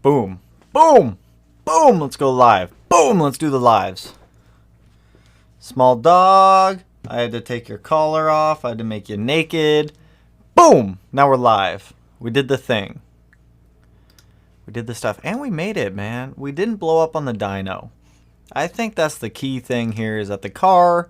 Boom. Boom. Boom. Let's go live. Boom. Let's do the lives. Small dog. I had to take your collar off. I had to make you naked. Boom. Now we're live. We did the thing. We did the stuff. And we made it, man. We didn't blow up on the dyno. I think that's the key thing here, is that the car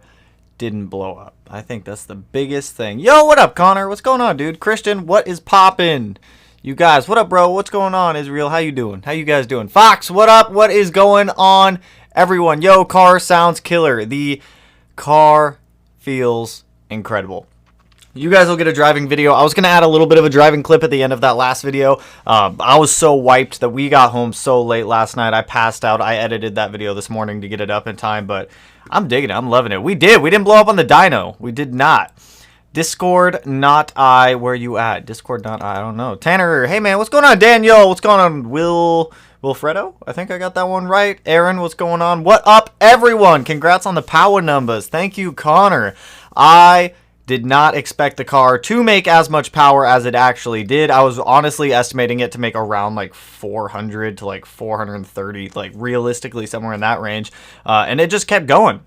didn't blow up. I think that's the biggest thing. Yo, what up, Connor? What's going on, dude? Christian, what is poppin'? You guys, what up, bro? What's going on, Israel? How you doing? How you guys doing? Fox, what up? What is going on, everyone? Yo, car sounds killer. The car feels incredible. You guys will get a driving video. I was going to add a little bit of a driving clip at the end of that last video. I was so wiped that we got home so late last night. I passed out. I edited that video this morning to get it up in time, but I'm digging it. I'm loving it. We didn't blow up on the dyno. We did not. Discord, not I. Where you at? Discord, not I. I don't know. Tanner, hey, man. What's going on? Daniel, what's going on? Wilfredo? I think I got that one right. Aaron, what's going on? What up, everyone? Congrats on the power numbers. Thank you, Connor. I did not expect the car to make as much power as it actually did. I was honestly estimating it to make around like 400 to like 430, like realistically somewhere in that range. And it just kept going.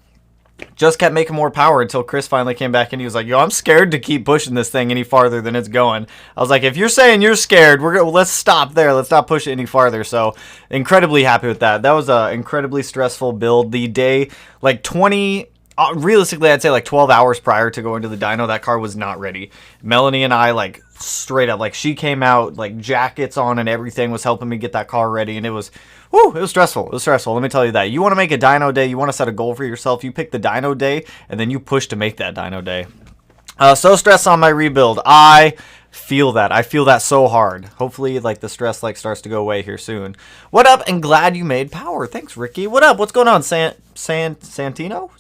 Just kept making more power until Chris finally came back and he was like, yo, I'm scared to keep pushing this thing any farther than it's going. I was like, if you're saying you're scared, let's stop there. Let's not push it any farther. So incredibly happy with that. That was an incredibly stressful build. The day, like realistically, I'd say like 12 hours prior to going to the dyno, that car was not ready. Melanie and I, like, straight up, like, she came out, like, jackets on and everything, was helping me get that car ready, and it was stressful. It was stressful, let me tell you that. You want to make a dyno day, you want to set a goal for yourself, you pick the dyno day, and then you push to make that dyno day. So stressed on my rebuild. I feel that. I feel that so hard. Hopefully, like, the stress, like, starts to go away here soon. What up, and glad you made power. Thanks, Ricky. What up? What's going on, Santino?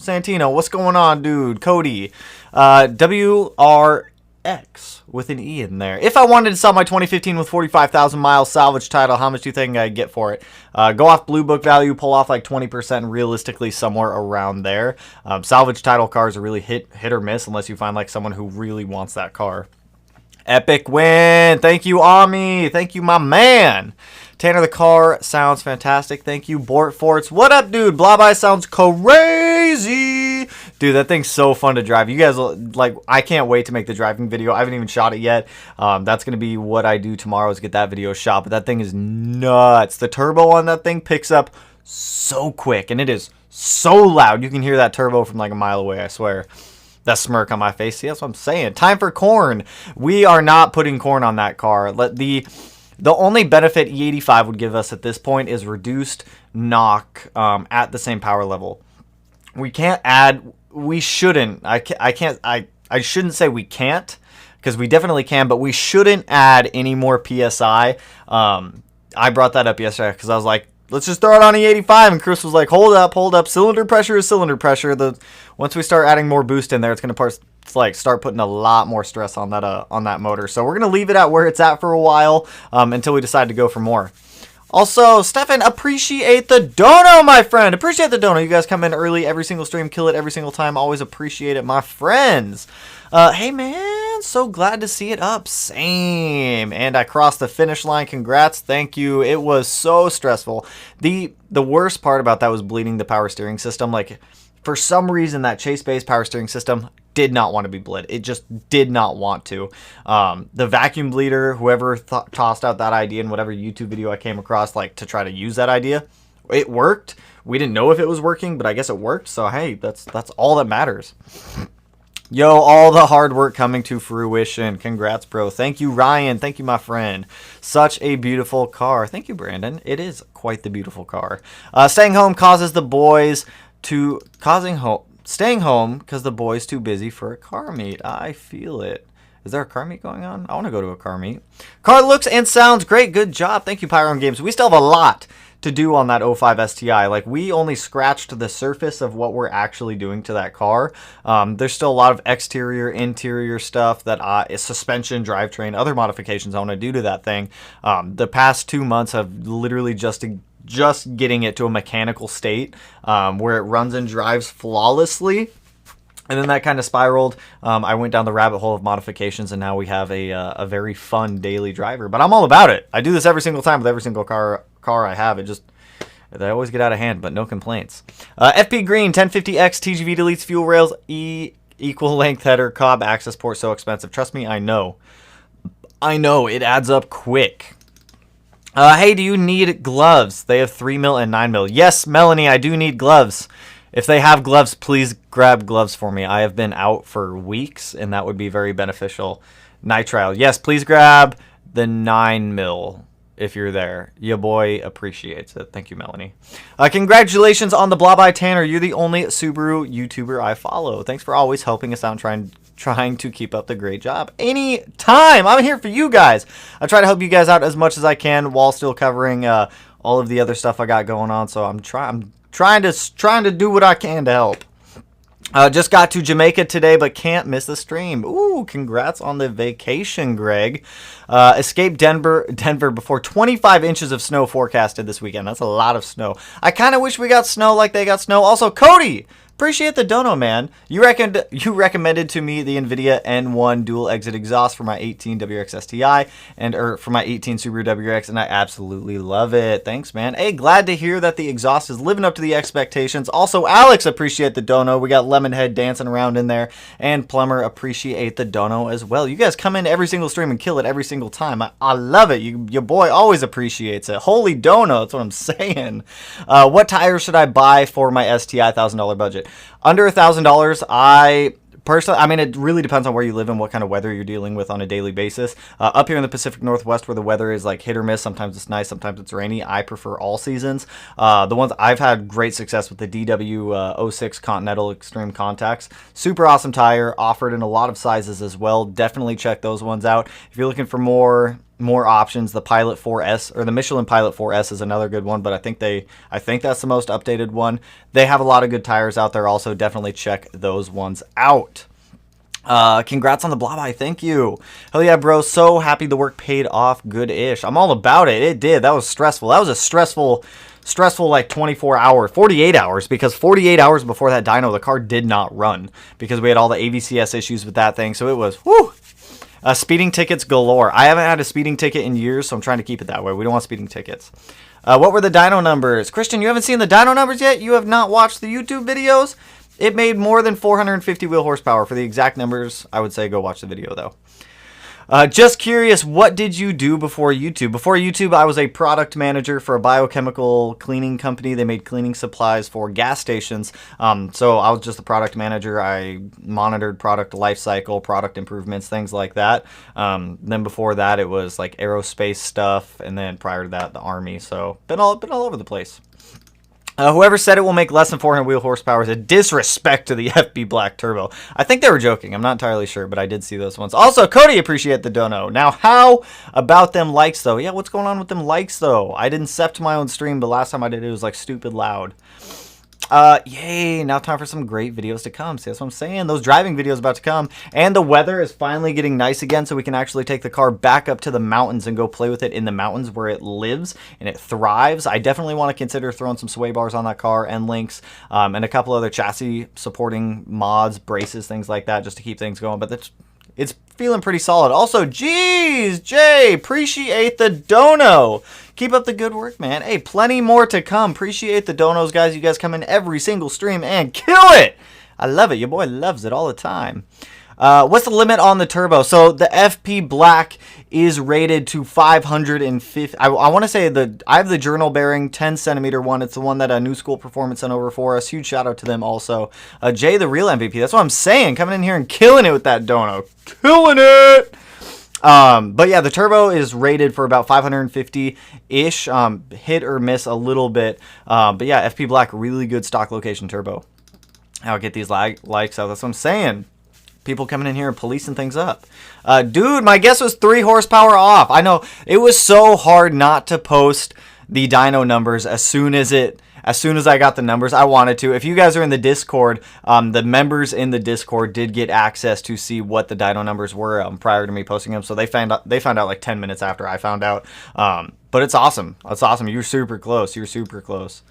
What's going on, dude? Cody. WRX with an E in there. If I wanted to sell my 2015 with 45,000 miles salvage title, how much do you think I'd get for it? Go off Blue Book value, pull off like 20%, realistically somewhere around there. Salvage title cars are really hit or miss unless you find like someone who really wants that car. Epic win. Thank you, Ami. Thank you, my man. Tanner, the car sounds fantastic. Thank you, Bort Forts. What up, dude? Blobeye sounds crazy. Dude, that thing's so fun to drive. You guys, like, I can't wait to make the driving video. I haven't even shot it yet. That's going to be what I do tomorrow, is get that video shot. But that thing is nuts. The turbo on that thing picks up so quick, and it is so loud. You can hear that turbo from like a mile away, I swear. That smirk on my face. See, that's what I'm saying. Time for corn. We are not putting corn on that car. The only benefit E85 would give us at this point is reduced knock at the same power level. We can't add. We shouldn't. I shouldn't say we can't, because we definitely can, but we shouldn't add any more PSI. I brought that up yesterday because I was like, let's just throw it on E85, and Chris was like, hold up. Cylinder pressure is cylinder pressure. Once we start adding more boost in there, it's going to start putting a lot more stress on that motor. So we're going to leave it at where it's at for a while until we decide to go for more. Also, Stefan, appreciate the dono, my friend. Appreciate the dono. You guys come in early every single stream, kill it every single time. Always appreciate it, my friends. Hey, man, so glad to see it up. Same. And I crossed the finish line. Congrats. Thank you. It was so stressful. The worst part about that was bleeding the power steering system. Like, for some reason, that chase-based power steering system did not want to be bled. It just did not want to. The vacuum bleeder, whoever tossed out that idea in whatever YouTube video I came across, like, to try to use that idea, it worked. We didn't know if it was working, but I guess it worked. So, hey, that's all that matters. Yo, all the hard work coming to fruition. Congrats, bro. Thank you, Ryan. Thank you, my friend. Such a beautiful car. Thank you, Brandon. It is quite the beautiful car. Staying home causes the boys to... Staying home because the boy's too busy for a car meet. I feel it. Is there a car meet going on? I want to go to a car meet. Car looks and sounds great. Good job. Thank you, Pyron Games. We still have a lot to do on that 05 STI. Like, we only scratched the surface of what we're actually doing to that car. There's still a lot of exterior, interior stuff that is suspension, drivetrain, other modifications I want to do to that thing. The past 2 months have literally just getting it to a mechanical state where it runs and drives flawlessly. And then that kind of spiraled. I went down the rabbit hole of modifications, and now we have a very fun daily driver. But I'm all about it. I do this every single time with every single car I have. They always get out of hand, but no complaints. FP Green 1050X TGV deletes fuel rails, equal length header, cob access port, so expensive. Trust me, I know. It adds up quick. Hey, do you need gloves? They have 3 mil and 9 mil. Yes, Melanie, I do need gloves. If they have gloves, please grab gloves for me. I have been out for weeks, and that would be very beneficial. Nitrile. Yes, please grab the 9 mil if you're there. Your boy appreciates it. Thank you, Melanie. Congratulations on the Blah by Tanner. You're the only Subaru YouTuber I follow. Thanks for always helping us out and trying to keep up the great job. Anytime. I'm here for you guys. I try to help you guys out as much as I can while still covering all of the other stuff I got going on. So I'm trying to do what I can to help. Just got to Jamaica today, but can't miss the stream. Ooh, congrats on the vacation, Greg. Escaped Denver before 25 inches of snow forecasted this weekend. That's a lot of snow. I kind of wish we got snow like they got snow. Also, Cody, appreciate the dono, man. You recommended to me the NVIDIA N1 dual exit exhaust for my 18 WRX STI or for my 18 Subaru WRX, and I absolutely love it. Thanks, man. Hey, glad to hear that the exhaust is living up to the expectations. Also, Alex, appreciate the dono. We got Lemonhead dancing around in there, and Plumber, appreciate the dono as well. You guys come in every single stream and kill it every single time. I love it. Your boy always appreciates it. Holy dono, that's what I'm saying. What tires should I buy for my STI $1,000 budget? Under $1,000, I personally, I mean, it really depends on where you live and what kind of weather you're dealing with on a daily basis. Up here in the Pacific Northwest, where the weather is like hit or miss, sometimes it's nice, sometimes it's rainy, I prefer all seasons. The ones I've had great success with, the DW06 Continental Extreme Contacts. Super awesome tire, offered in a lot of sizes as well. Definitely check those ones out. If you're looking for more options, the Pilot 4S or the Michelin Pilot 4S is another good one, but I think that's the most updated one. They have a lot of good tires out there also. Definitely check those ones out. Congrats on the blah bye. Thank you. Hell yeah, bro. So happy the work paid off good-ish. I'm all about it. It did. That was stressful. That was a stressful like 48 hours, because 48 hours before that dyno, the car did not run because we had all the AVCS issues with that thing. So it was, whew. Speeding tickets galore. I haven't had a speeding ticket in years, so I'm trying to keep it that way. We don't want speeding tickets. What were the dyno numbers? Christian, you haven't seen the dyno numbers yet? You have not watched the YouTube videos? It made more than 450 wheel horsepower. For the exact numbers, I would say go watch the video, though. Just curious, what did you do before YouTube? Before YouTube, I was a product manager for a biochemical cleaning company. They made cleaning supplies for gas stations. So I was just a product manager. I monitored product life cycle, product improvements, things like that. Then before that, it was like aerospace stuff. And then prior to that, the Army. So been all over the place. Whoever said it will make less than 400 wheel horsepower is a disrespect to the FB Black Turbo. I think they were joking. I'm not entirely sure, but I did see those ones. Also, Cody, appreciate the dono. Now, how about them likes, though? Yeah, what's going on with them likes, though? I didn't sept my own stream, but last time I did it was like stupid loud. Yay, now time for some great videos to come. See, that's what I'm saying. Those driving videos about to come. And the weather is finally getting nice again, so we can actually take the car back up to the mountains and go play with it in the mountains where it lives and it thrives. I definitely want to consider throwing some sway bars on that car, end links, and a couple other chassis supporting mods, braces, things like that, just to keep things going. But it's feeling pretty solid. Also, geez, Jay, appreciate the dono. Keep up the good work, man. Hey, plenty more to come. Appreciate the donos, guys. You guys come in every single stream and kill it. I love it. Your boy loves it all the time. What's the limit on the turbo? So the FP Black is rated to 550. I want to say I have the journal bearing 10 centimeter one. It's the one that New School Performance sent over for us. Huge shout out to them also. Jay, the real MVP. That's what I'm saying. Coming in here and killing it with that dono. Killing it. But yeah, the turbo is rated for about 550-ish, hit or miss a little bit. But yeah, FP Black, really good stock location turbo. I'll get these likes out. That's what I'm saying. People coming in here and policing things up. Dude, my guess was 3 horsepower off. I know, it was so hard not to post the dyno numbers as soon as I got the numbers. I wanted to. If you guys are in the Discord, the members in the Discord did get access to see what the dyno numbers were prior to me posting them. So they found out like 10 minutes after I found out. But it's awesome. It's awesome. You're super close. You're super close.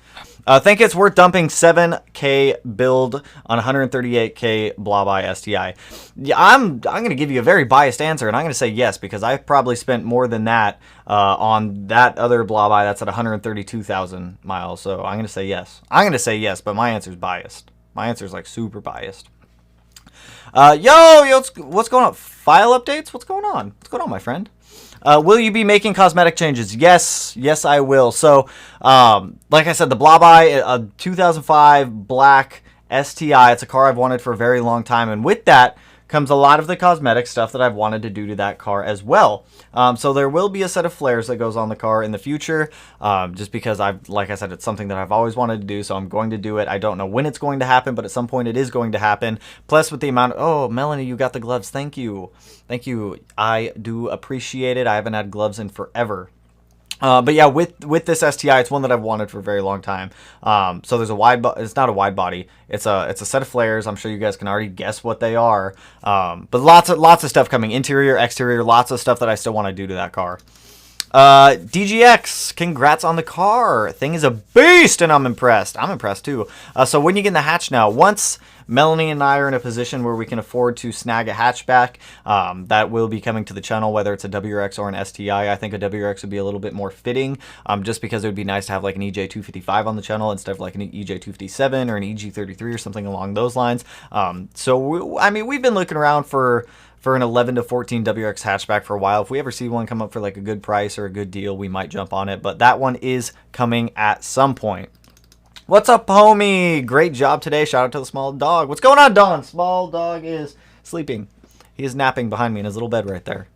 Think it's worth dumping 7K build on 138K blah by STI. Yeah, I'm going to give you a very biased answer, and I'm going to say yes, because I've probably spent more than that on that other blah by that's at 132,000 miles. So I'm going to say yes. I'm going to say yes, but my answer is biased. My answer is like super biased. Yo, what's going on? File updates? What's going on? What's going on, my friend? Will you be making cosmetic changes? Yes, I will. So, like I said, the Blobeye, a 2005 black STI. It's a car I've wanted for a very long time, and with that comes a lot of the cosmetic stuff that I've wanted to do to that car as well. So there will be a set of flares that goes on the car in the future, just because like I said, it's something that I've always wanted to do, so I'm going to do it. I don't know when it's going to happen, but at some point it is going to happen. Plus with the amount of, oh, Melanie, you got the gloves. Thank you. Thank you. I do appreciate it. I haven't had gloves in forever. But yeah, with this STI, it's one that I've wanted for a very long time. So there's it's not a wide body. It's a set of flares. I'm sure you guys can already guess what they are. But lots of stuff coming, interior, exterior, lots of stuff that I still want to do to that car. DGX, congrats on the car. Thing is a beast, and I'm impressed. I'm impressed too. So when you get in the hatch now, once Melanie and I are in a position where we can afford to snag a hatchback, that will be coming to the channel, whether it's a WRX or an STI. I think a WRX would be a little bit more fitting, just because it would be nice to have like an EJ255 on the channel instead of like an EJ257 or an EG33 or something along those lines. I mean, we've been looking around for an 11 to 14 WRX hatchback for a while. If we ever see one come up for like a good price or a good deal, we might jump on it, but that one is coming at some point. What's up, homie? Great job today. Shout out to the small dog. What's going on, Don? Small dog is sleeping. He is napping behind me in his little bed right there.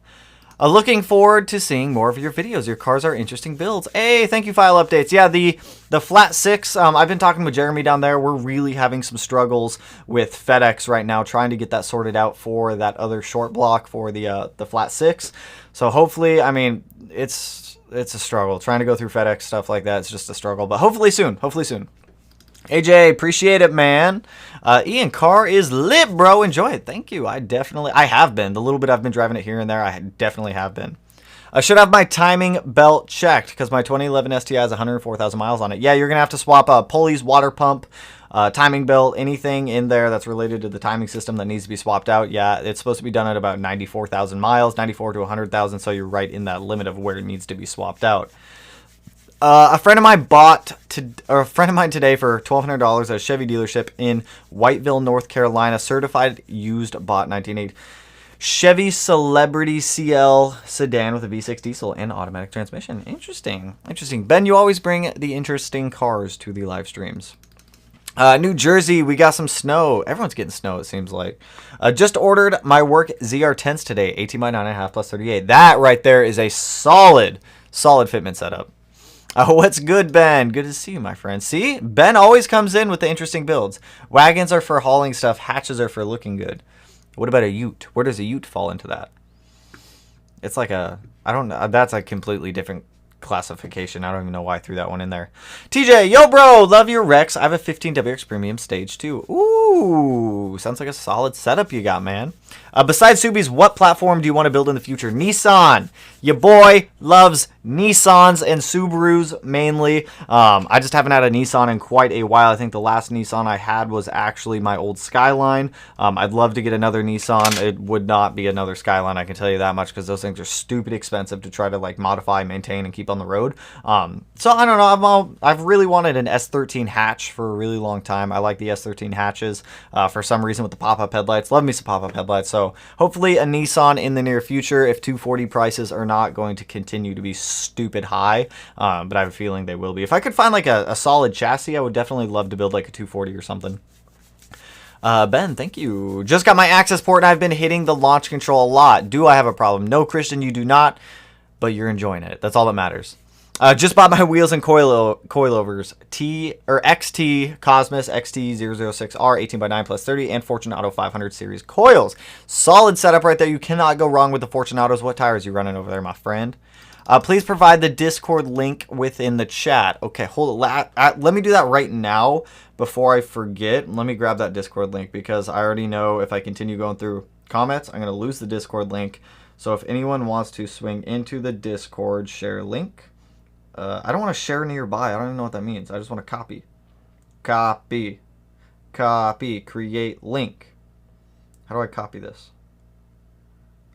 Looking forward to seeing more of your videos. Your cars are interesting builds. Hey, thank you, file updates. Yeah, the flat 6, I've been talking with Jeremy down there. We're really having some struggles with FedEx right now, trying to get that sorted out for that other short block for the flat 6. So hopefully, I mean, it's a struggle. Trying to go through FedEx, stuff like that, it's just a struggle. But hopefully soon. Hopefully soon. AJ, appreciate it, man. Ian, car is lit, bro. Enjoy it. Thank you. I have been. The little bit I've been driving it here and there, I definitely have been. I should have my timing belt checked because my 2011 STI has 104,000 miles on it. Yeah, you're going to have to swap pulleys, water pump, timing belt, anything in there that's related to the timing system that needs to be swapped out. Yeah, it's supposed to be done at about 94,000 miles, 94 to 100,000, so you're right in that limit of where it needs to be swapped out. A friend of mine today for $1,200 at a Chevy dealership in Whiteville, North Carolina, certified used bought 1980 Chevy Celebrity CL sedan with a V6 diesel and automatic transmission. Interesting. Ben, you always bring the interesting cars to the live streams. New Jersey, we got some snow. Everyone's getting snow, it seems like. Just ordered my work ZR10s today, 18 by 9.5 plus 38. That right there is a solid fitment setup. What's good, Ben? Good to see you, my friend. See? Ben always comes in with the interesting builds. Wagons are for hauling stuff. Hatches are for looking good. What about a ute? Where does a ute fall into that? It's like I don't know. That's a completely different classification. I don't even know why I threw that one in there. TJ, yo, bro. Love your Rex. I have a 15 WX Premium Stage 2. Ooh, sounds like a solid setup you got, man. Besides Subies, what platform do you want to build in the future? Nissan. Your boy loves Nissans and Subarus mainly. I just haven't had a Nissan in quite a while. I think the last Nissan I had was actually my old Skyline. I'd love to get another Nissan. It would not be another Skyline, I can tell you that much, because those things are stupid expensive to try to like modify, maintain, and keep on the road. So I don't know. I've really wanted an S13 hatch for a really long time. I like the S13 hatches for some reason with the pop-up headlights. Love me some pop-up headlights. So hopefully a Nissan in the near future if 240 prices are not going to continue to be stupid high, but I have a feeling they will be. If I could find like a solid chassis, I would definitely love to build like a 240 or something. Ben, thank you. Just got my access port and I've been hitting the launch control a lot. Do I have a problem? No, Christian, you do not, but you're enjoying it. That's all that matters. Just bought my wheels and coilovers. XT Cosmos XT006R 18 by 9 plus 30 and Fortunato 500 series coils. Solid setup right there. You cannot go wrong with the Fortunatos. What tires are you running over there, my friend? Please provide the Discord link within the chat. Okay, hold it. Let me do that right now before I forget. Let me grab that Discord link because I already know if I continue going through comments, I'm going to lose the Discord link. So if anyone wants to swing into the Discord, share link. I don't want to share nearby. I don't even know what that means. I just want to copy. Copy. Copy. Create link. How do I copy this?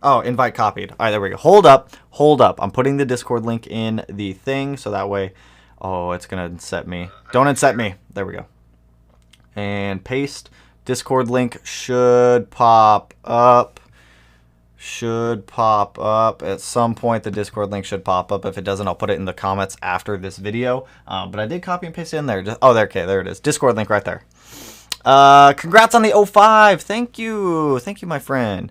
Oh, invite copied. All right, there we go. Hold up. Hold up. I'm putting the Discord link in the thing so that way... Oh, it's going to unset me. Don't unset me. There we go. And paste. Discord link should pop up. Should pop up. At some point, the Discord link should pop up. If it doesn't, I'll put it in the comments after this video. But I did copy and paste it in there. Oh, there, okay, there it is. Discord link right there. Congrats on the 05. Thank you. Thank you, my friend.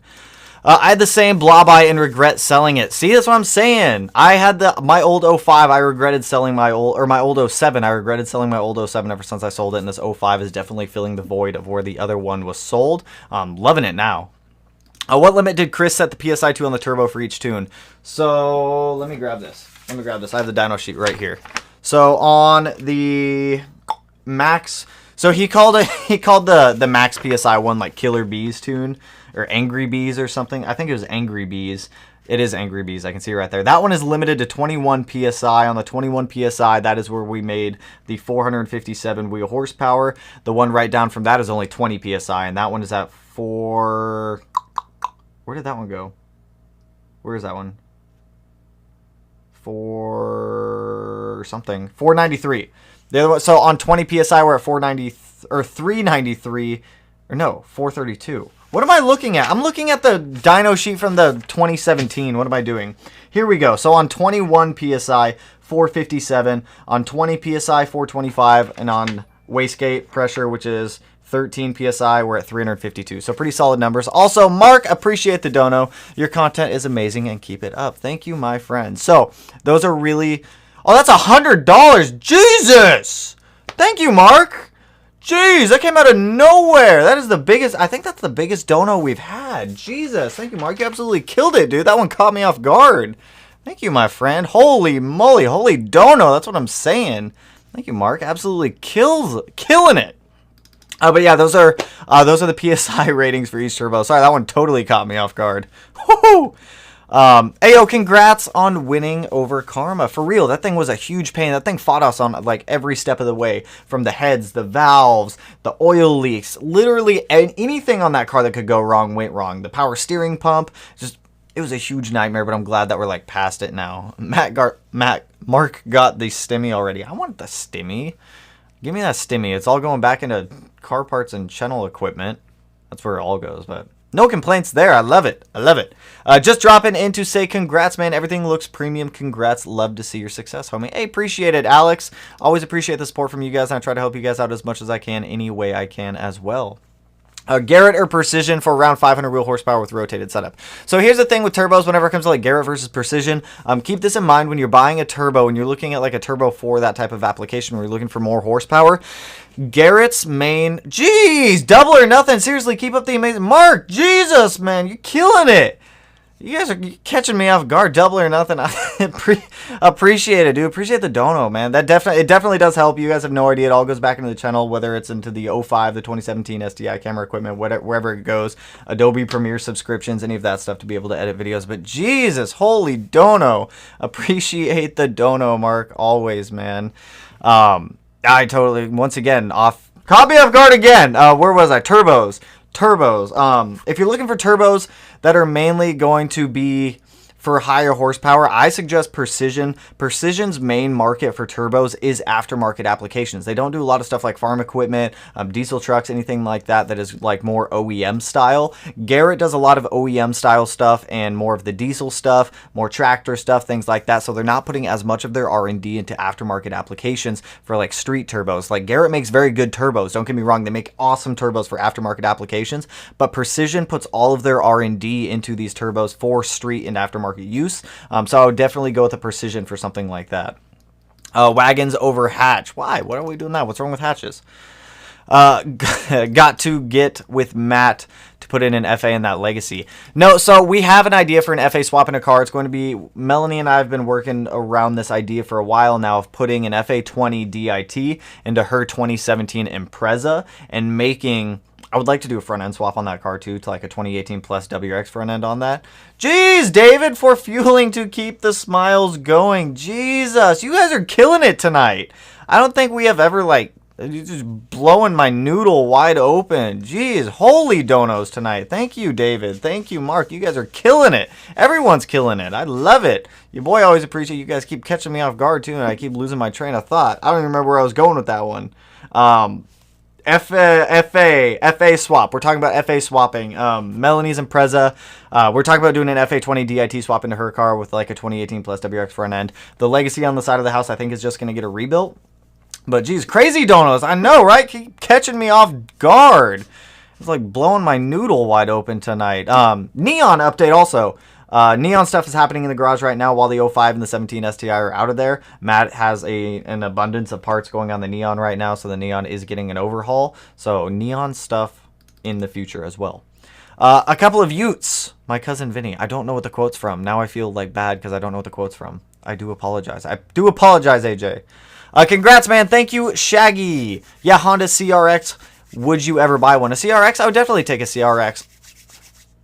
I had the same blob eye and regret selling it. See, that's what I'm saying. I had my old 05. I regretted selling my old, or my old 07. I regretted selling my old 07 ever since I sold it. And this 05 is definitely filling the void of where the other one was sold. Loving it now. What limit did Chris set the PSI to on the turbo for each tune? So let me grab this. Let me grab this. I have the dyno sheet right here. So on the max, so he called the max PSI one like Killer Bees tune. Or Angry Bees or something. I think it was Angry Bees. It is Angry Bees. I can see right there. That one is limited to 21 PSI. On the 21 PSI, that is where we made the 457 wheel horsepower. The one right down from that is only 20 PSI. And that one is at 4... Where did that one go? Where is that one? 4 something. 493. The other one, so on 20 PSI, we're at 490 or 393. Or no, 432. What am I looking at? I'm looking at the dyno sheet from the 2017. What am I doing? Here we go. So on 21 PSI, 457. On 20 PSI, 425. And on wastegate pressure, which is 13 PSI, we're at 352. So pretty solid numbers. Also, Mark, appreciate the dono. Your content is amazing and keep it up. Thank you, my friend. So those are really... Oh, that's $100. Jesus! Thank you, Mark. Jeez, that came out of nowhere. That is the biggest, I think that's the biggest dono we've had. Jesus, thank you, Mark. You absolutely killed it, dude. That one caught me off guard. Thank you, my friend. Holy moly, holy dono. That's what I'm saying. Thank you, Mark. Absolutely killing it. But yeah, those are the PSI ratings for each turbo. Sorry, that one totally caught me off guard. Woohoo! Ayo, congrats on winning over Karma. For real, that thing was a huge pain. That thing fought us on like every step of the way. From the heads, the valves, the oil leaks. Literally anything on that car that could go wrong went wrong. The power steering pump, just it was a huge nightmare, but I'm glad that we're like past it now. Mark got the stimmy already. I want the stimmy. Give me that stimmy. It's all going back into car parts and channel equipment. That's where it all goes, but... No complaints there. I love it. I love it. Just dropping in to say congrats, man. Everything looks premium. Congrats. Love to see your success, homie. Hey, appreciate it, Alex. Always appreciate the support from you guys, and I try to help you guys out as much as I can any way I can as well. Garrett or Precision for around 500 wheel horsepower with rotated setup. So here's the thing with turbos whenever it comes to like Garrett versus Precision. Keep this in mind when you're buying a turbo and you're looking at like a turbo for that type of application where you're looking for more horsepower. Garrett's main... Jeez, double or nothing. Seriously, keep up the amazing... Mark, Jesus, man, you're killing it. You guys are catching me off guard. Double or nothing. I appreciate it, dude. Appreciate the dono, man. It definitely does help. You guys have no idea. It all goes back into the channel, whether it's into the 05, the 2017 SDI camera equipment, wherever it goes. Adobe Premiere subscriptions, any of that stuff to be able to edit videos. But Jesus, holy dono. Appreciate the dono, Mark. Always, man. I totally, once again, caught me off guard again. Where was I? Turbos. If you're looking for turbos that are mainly going to be for higher horsepower, I suggest Precision. Precision's main market for turbos is aftermarket applications. They don't do a lot of stuff like farm equipment, diesel trucks, anything like that that is like more OEM style. Garrett does a lot of OEM style stuff and more of the diesel stuff, more tractor stuff, things like that. So they're not putting as much of their R&D into aftermarket applications for like street turbos. Like Garrett makes very good turbos. Don't get me wrong. They make awesome turbos for aftermarket applications, but Precision puts all of their R&D into these turbos for street and aftermarket use. So I would definitely go with a Precision for something like that. Wagons over hatch. Why? What are we doing now? What's wrong with hatches? Got to get with Matt to put in an FA in that legacy. No, so we have an idea for an FA swap in a car. It's going to be, Melanie and I have been working around this idea for a while now of putting an FA20 DIT into her 2017 Impreza and making I would like to do a front end swap on that car too, to like a 2018 plus WRX front end on that. Jeez, David, for fueling to keep the smiles going. Jesus, you guys are killing it tonight. I don't think we have ever like, you're just blowing my noodle wide open. Jeez, holy donos tonight. Thank you, David. Thank you, Mark. You guys are killing it. Everyone's killing it. I love it. Your boy always appreciate you guys keep catching me off guard too, and I keep losing my train of thought. I don't even remember where I was going with that one. FA swap. We're talking about FA swapping. Melanie's Impreza. We're talking about doing an FA20 DIT swap into her car with like a 2018 plus WRX front end. The Legacy on the side of the house, I think, is just going to get a rebuilt. But geez, crazy donos. I know, right? Keep catching me off guard. It's like blowing my noodle wide open tonight. Neon update also. Neon stuff is happening in the garage right now while the 05 and the 17 STI are out of there. Matt has an abundance of parts going on the Neon right now, so the Neon is getting an overhaul. So Neon stuff in the future as well. A couple of Utes. My cousin Vinny. I don't know what the quote's from. Now I feel like bad because I don't know what the quote's from. I do apologize. AJ. Congrats, man. Thank you, Shaggy. Yeah, Honda CRX. Would you ever buy one? A CRX? I would definitely take a CRX.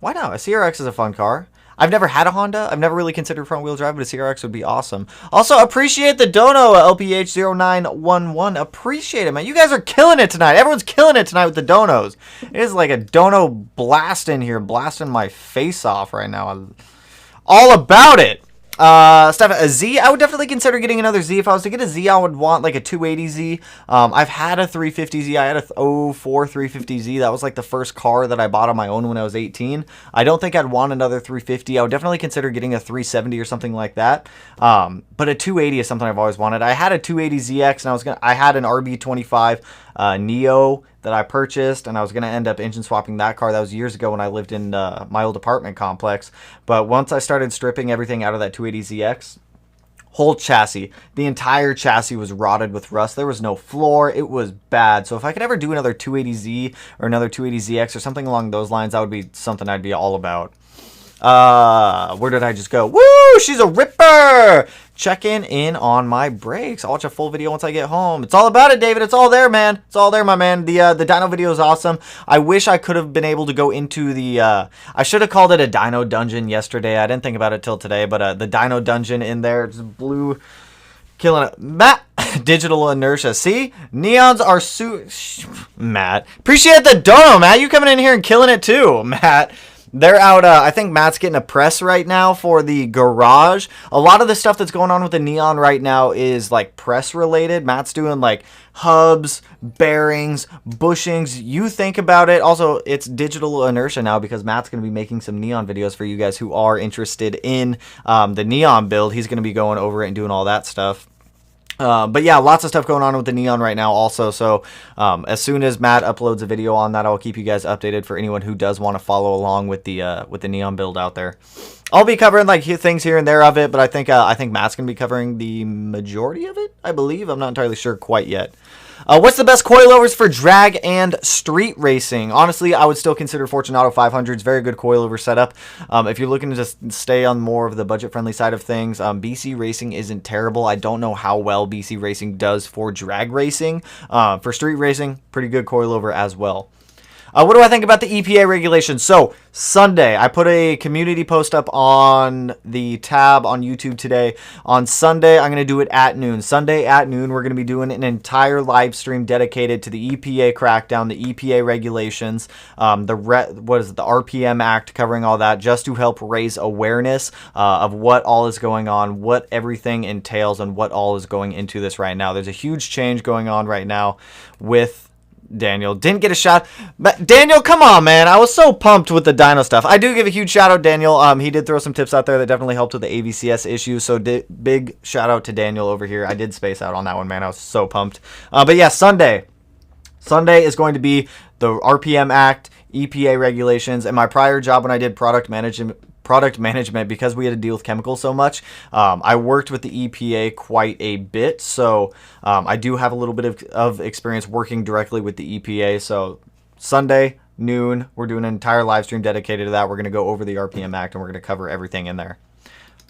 Why not? A CRX is a fun car. I've never had a Honda. I've never really considered front-wheel drive, but a CRX would be awesome. Also, appreciate the dono, LPH0911. Appreciate it, man. You guys are killing it tonight. Everyone's killing it tonight with the donos. It is like a dono blast in here, blasting my face off right now. I'm all about it. Stuff, a Z, I would definitely consider getting another Z. If I was to get a Z, I would want like a 280Z. I've had a 350Z. I had a 04 350Z. That was like the first car that I bought on my own when I was 18. I don't think I'd want another 350. I would definitely consider getting a 370 or something like that. But a 280 is something I've always wanted. I had a 280ZX and I had an RB25 Neo that I purchased, and I was going to end up engine swapping that car. That was years ago when I lived in my old apartment complex. But once I started stripping everything out of that 280ZX, whole chassis, the entire chassis was rotted with rust. There was no floor. It was bad. So if I could ever do another 280Z or another 280ZX or something along those lines, that would be something I'd be all about. Where did I just go? Woo! She's a ripper! Checking in on my brakes. I'll watch a full video once I get home. It's all about it, David. It's all there, man. It's all there, my man. The dyno video is awesome. I wish I could have been able to go into the... I should have called it a dyno dungeon yesterday. I didn't think about it till today, but the dyno dungeon in there, just blue, killing it. Matt, digital inertia. See? Neons are Matt. Appreciate the dono, Matt. You coming in here and killing it too, Matt. They're out, I think Matt's getting a press right now for the garage. A lot of the stuff that's going on with the Neon right now is like press related. Matt's doing like hubs, bearings, bushings. You think about it. Also, it's digital inertia now because Matt's going to be making some Neon videos for you guys who are interested in the Neon build. He's going to be going over it and doing all that stuff. But yeah, lots of stuff going on with the Neon right now also. So as soon as Matt uploads a video on that, I'll keep you guys updated for anyone who does want to follow along with the Neon build out there. I'll be covering like things here and there of it, but I think Matt's going to be covering the majority of it, I believe. I'm not entirely sure quite yet. What's the best coilovers for drag and street racing? Honestly, I would still consider Fortunato 500s. Very good coilover setup. If you're looking to just stay on more of the budget-friendly side of things, BC Racing isn't terrible. I don't know how well BC Racing does for drag racing. For street racing, pretty good coilover as well. What do I think about the EPA regulations? So, Sunday, I put a community post up on the tab on YouTube today. On Sunday, I'm going to do it at noon. Sunday at noon, we're going to be doing an entire live stream dedicated to the EPA crackdown, the EPA regulations, the RPM Act, covering all that, just to help raise awareness of what all is going on, what everything entails, and what all is going into this right now. There's a huge change going on right now with Daniel. Didn't get a shot. But Daniel, come on, man. I was so pumped with the dyno stuff. I do give a huge shout out, Daniel. He did throw some tips out there that definitely helped with the AVCS issue. So big shout out to Daniel over here. I did space out on that one, man. I was so pumped. But yeah, Sunday is going to be the RPM Act, EPA regulations, and my prior job when I did product management, because we had to deal with chemicals so much, I worked with the EPA quite a bit, so I do have a little bit of experience working directly with the EPA. So Sunday noon, we're doing an entire live stream dedicated to that. We're going to go over the RPM Act and we're going to cover everything in there.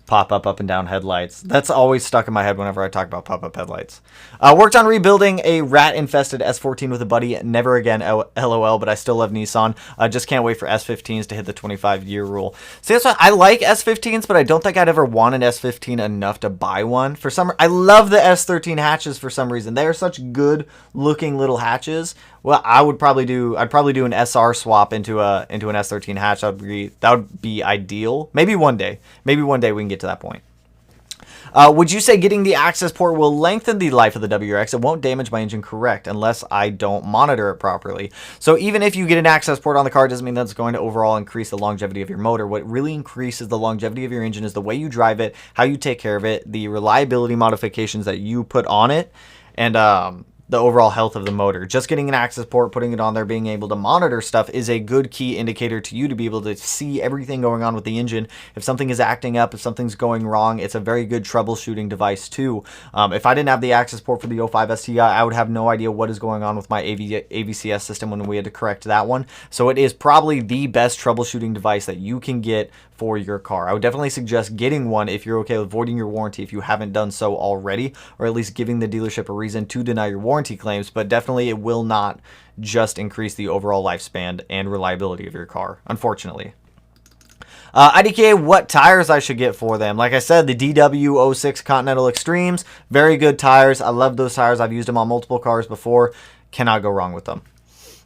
Pop-up, up and down headlights. That's always stuck in my head whenever I talk about pop-up headlights. Worked on rebuilding a rat-infested S14 with a buddy. Never again, LOL, but I still love Nissan. Just can't wait for S15s to hit the 25-year rule. See, that's why I like S15s, but I don't think I'd ever want an S15 enough to buy one. I love the S13 hatches for some reason. They are such good-looking little hatches. Well, I'd probably do an SR swap into an S13 hatch. That would be ideal. Maybe one day we can get to that point. Would you say getting the access port will lengthen the life of the WRX? It won't damage my engine, correct, unless I don't monitor it properly. So even if you get an access port on the car, it doesn't mean that's going to overall increase the longevity of your motor. What really increases the longevity of your engine is the way you drive it, how you take care of it, the reliability modifications that you put on it, and the overall health of the motor. Just getting an access port, putting it on there, being able to monitor stuff is a good key indicator to you to be able to see everything going on with the engine. If something is acting up, if something's going wrong, it's a very good troubleshooting device too. If I didn't have the access port for the 05 STI, I would have no idea what is going on with my AVCS system when we had to correct that one. So it is probably the best troubleshooting device that you can get for your car. I would definitely suggest getting one if you're okay with voiding your warranty if you haven't done so already, or at least giving the dealership a reason to deny your warranty claims, but definitely it will not just increase the overall lifespan and reliability of your car, unfortunately. IDK, what tires I should get for them? Like I said, the DW06 Continental Extremes, very good tires. I love those tires. I've used them on multiple cars before. Cannot go wrong with them.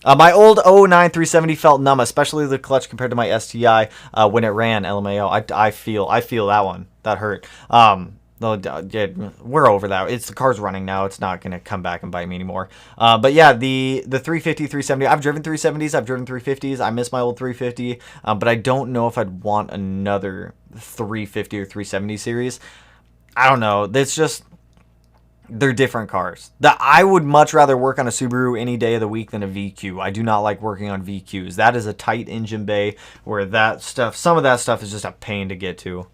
My old 09 370 felt numb, especially the clutch compared to my STI when it ran. LMAO. I feel that one. That hurt. We're over that. The car's running now. It's not going to come back and bite me anymore. But yeah, the 350, 370. I've driven 370s. I've driven 350s. I miss my old 350. But I don't know if I'd want another 350 or 370 series. I don't know. It's just... they're different cars. I would much rather work on a Subaru any day of the week than a VQ. I do not like working on VQs. That is a tight engine bay where some of that stuff is just a pain to get to.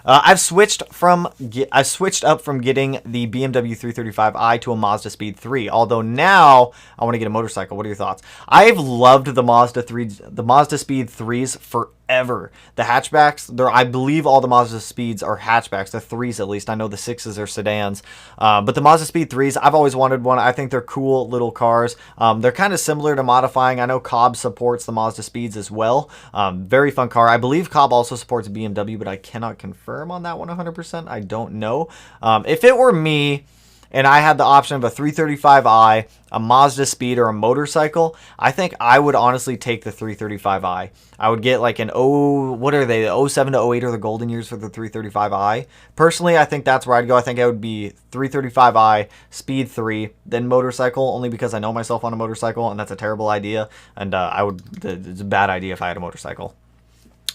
I've switched up from getting the BMW 335i to a Mazda Speed 3. Although now I want to get a motorcycle. What are your thoughts? I've loved the Mazda Speed 3s forever. The hatchbacks, I believe all the Mazda Speeds are hatchbacks. The 3s at least. I know the 6s are sedans. But the Mazda Speed 3s, I've always wanted one. I think they're cool little cars. They're kind of similar to modifying. I know Cobb supports the Mazda Speeds as well. Very fun car. I believe Cobb also supports BMW, but I cannot confirm on that one 100%. I don't know. If it were me and I had the option of a 335i, a Mazda Speed, or a motorcycle, I think I would honestly take the 335i. I would get like what are they? The 07 to 08 are the golden years for the 335i. Personally, I think that's where I'd go. I think I would be 335i, Speed 3, then motorcycle, only because I know myself on a motorcycle, and that's a terrible idea. And it's a bad idea if I had a motorcycle.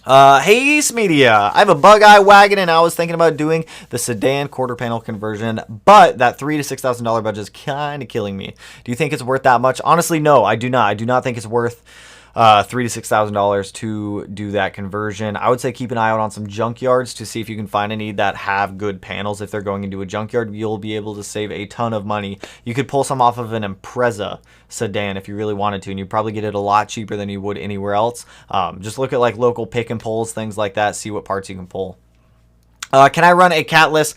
Hey Media, I have a bug-eye wagon and I was thinking about doing the sedan quarter panel conversion, but that $3,000 to $6,000 budget is kind of killing me. Do you think it's worth that much? Honestly, no, I do not. I do not think it's worth $3,000 to $6,000 to do that conversion. I would say keep an eye out on some junkyards to see if you can find any that have good panels. If they're going into a junkyard, you'll be able to save a ton of money. You could pull some off of an Impreza sedan if you really wanted to, and you'd probably get it a lot cheaper than you would anywhere else. Just look at like local pick and pulls, things like that, see what parts you can pull. Can I run a catless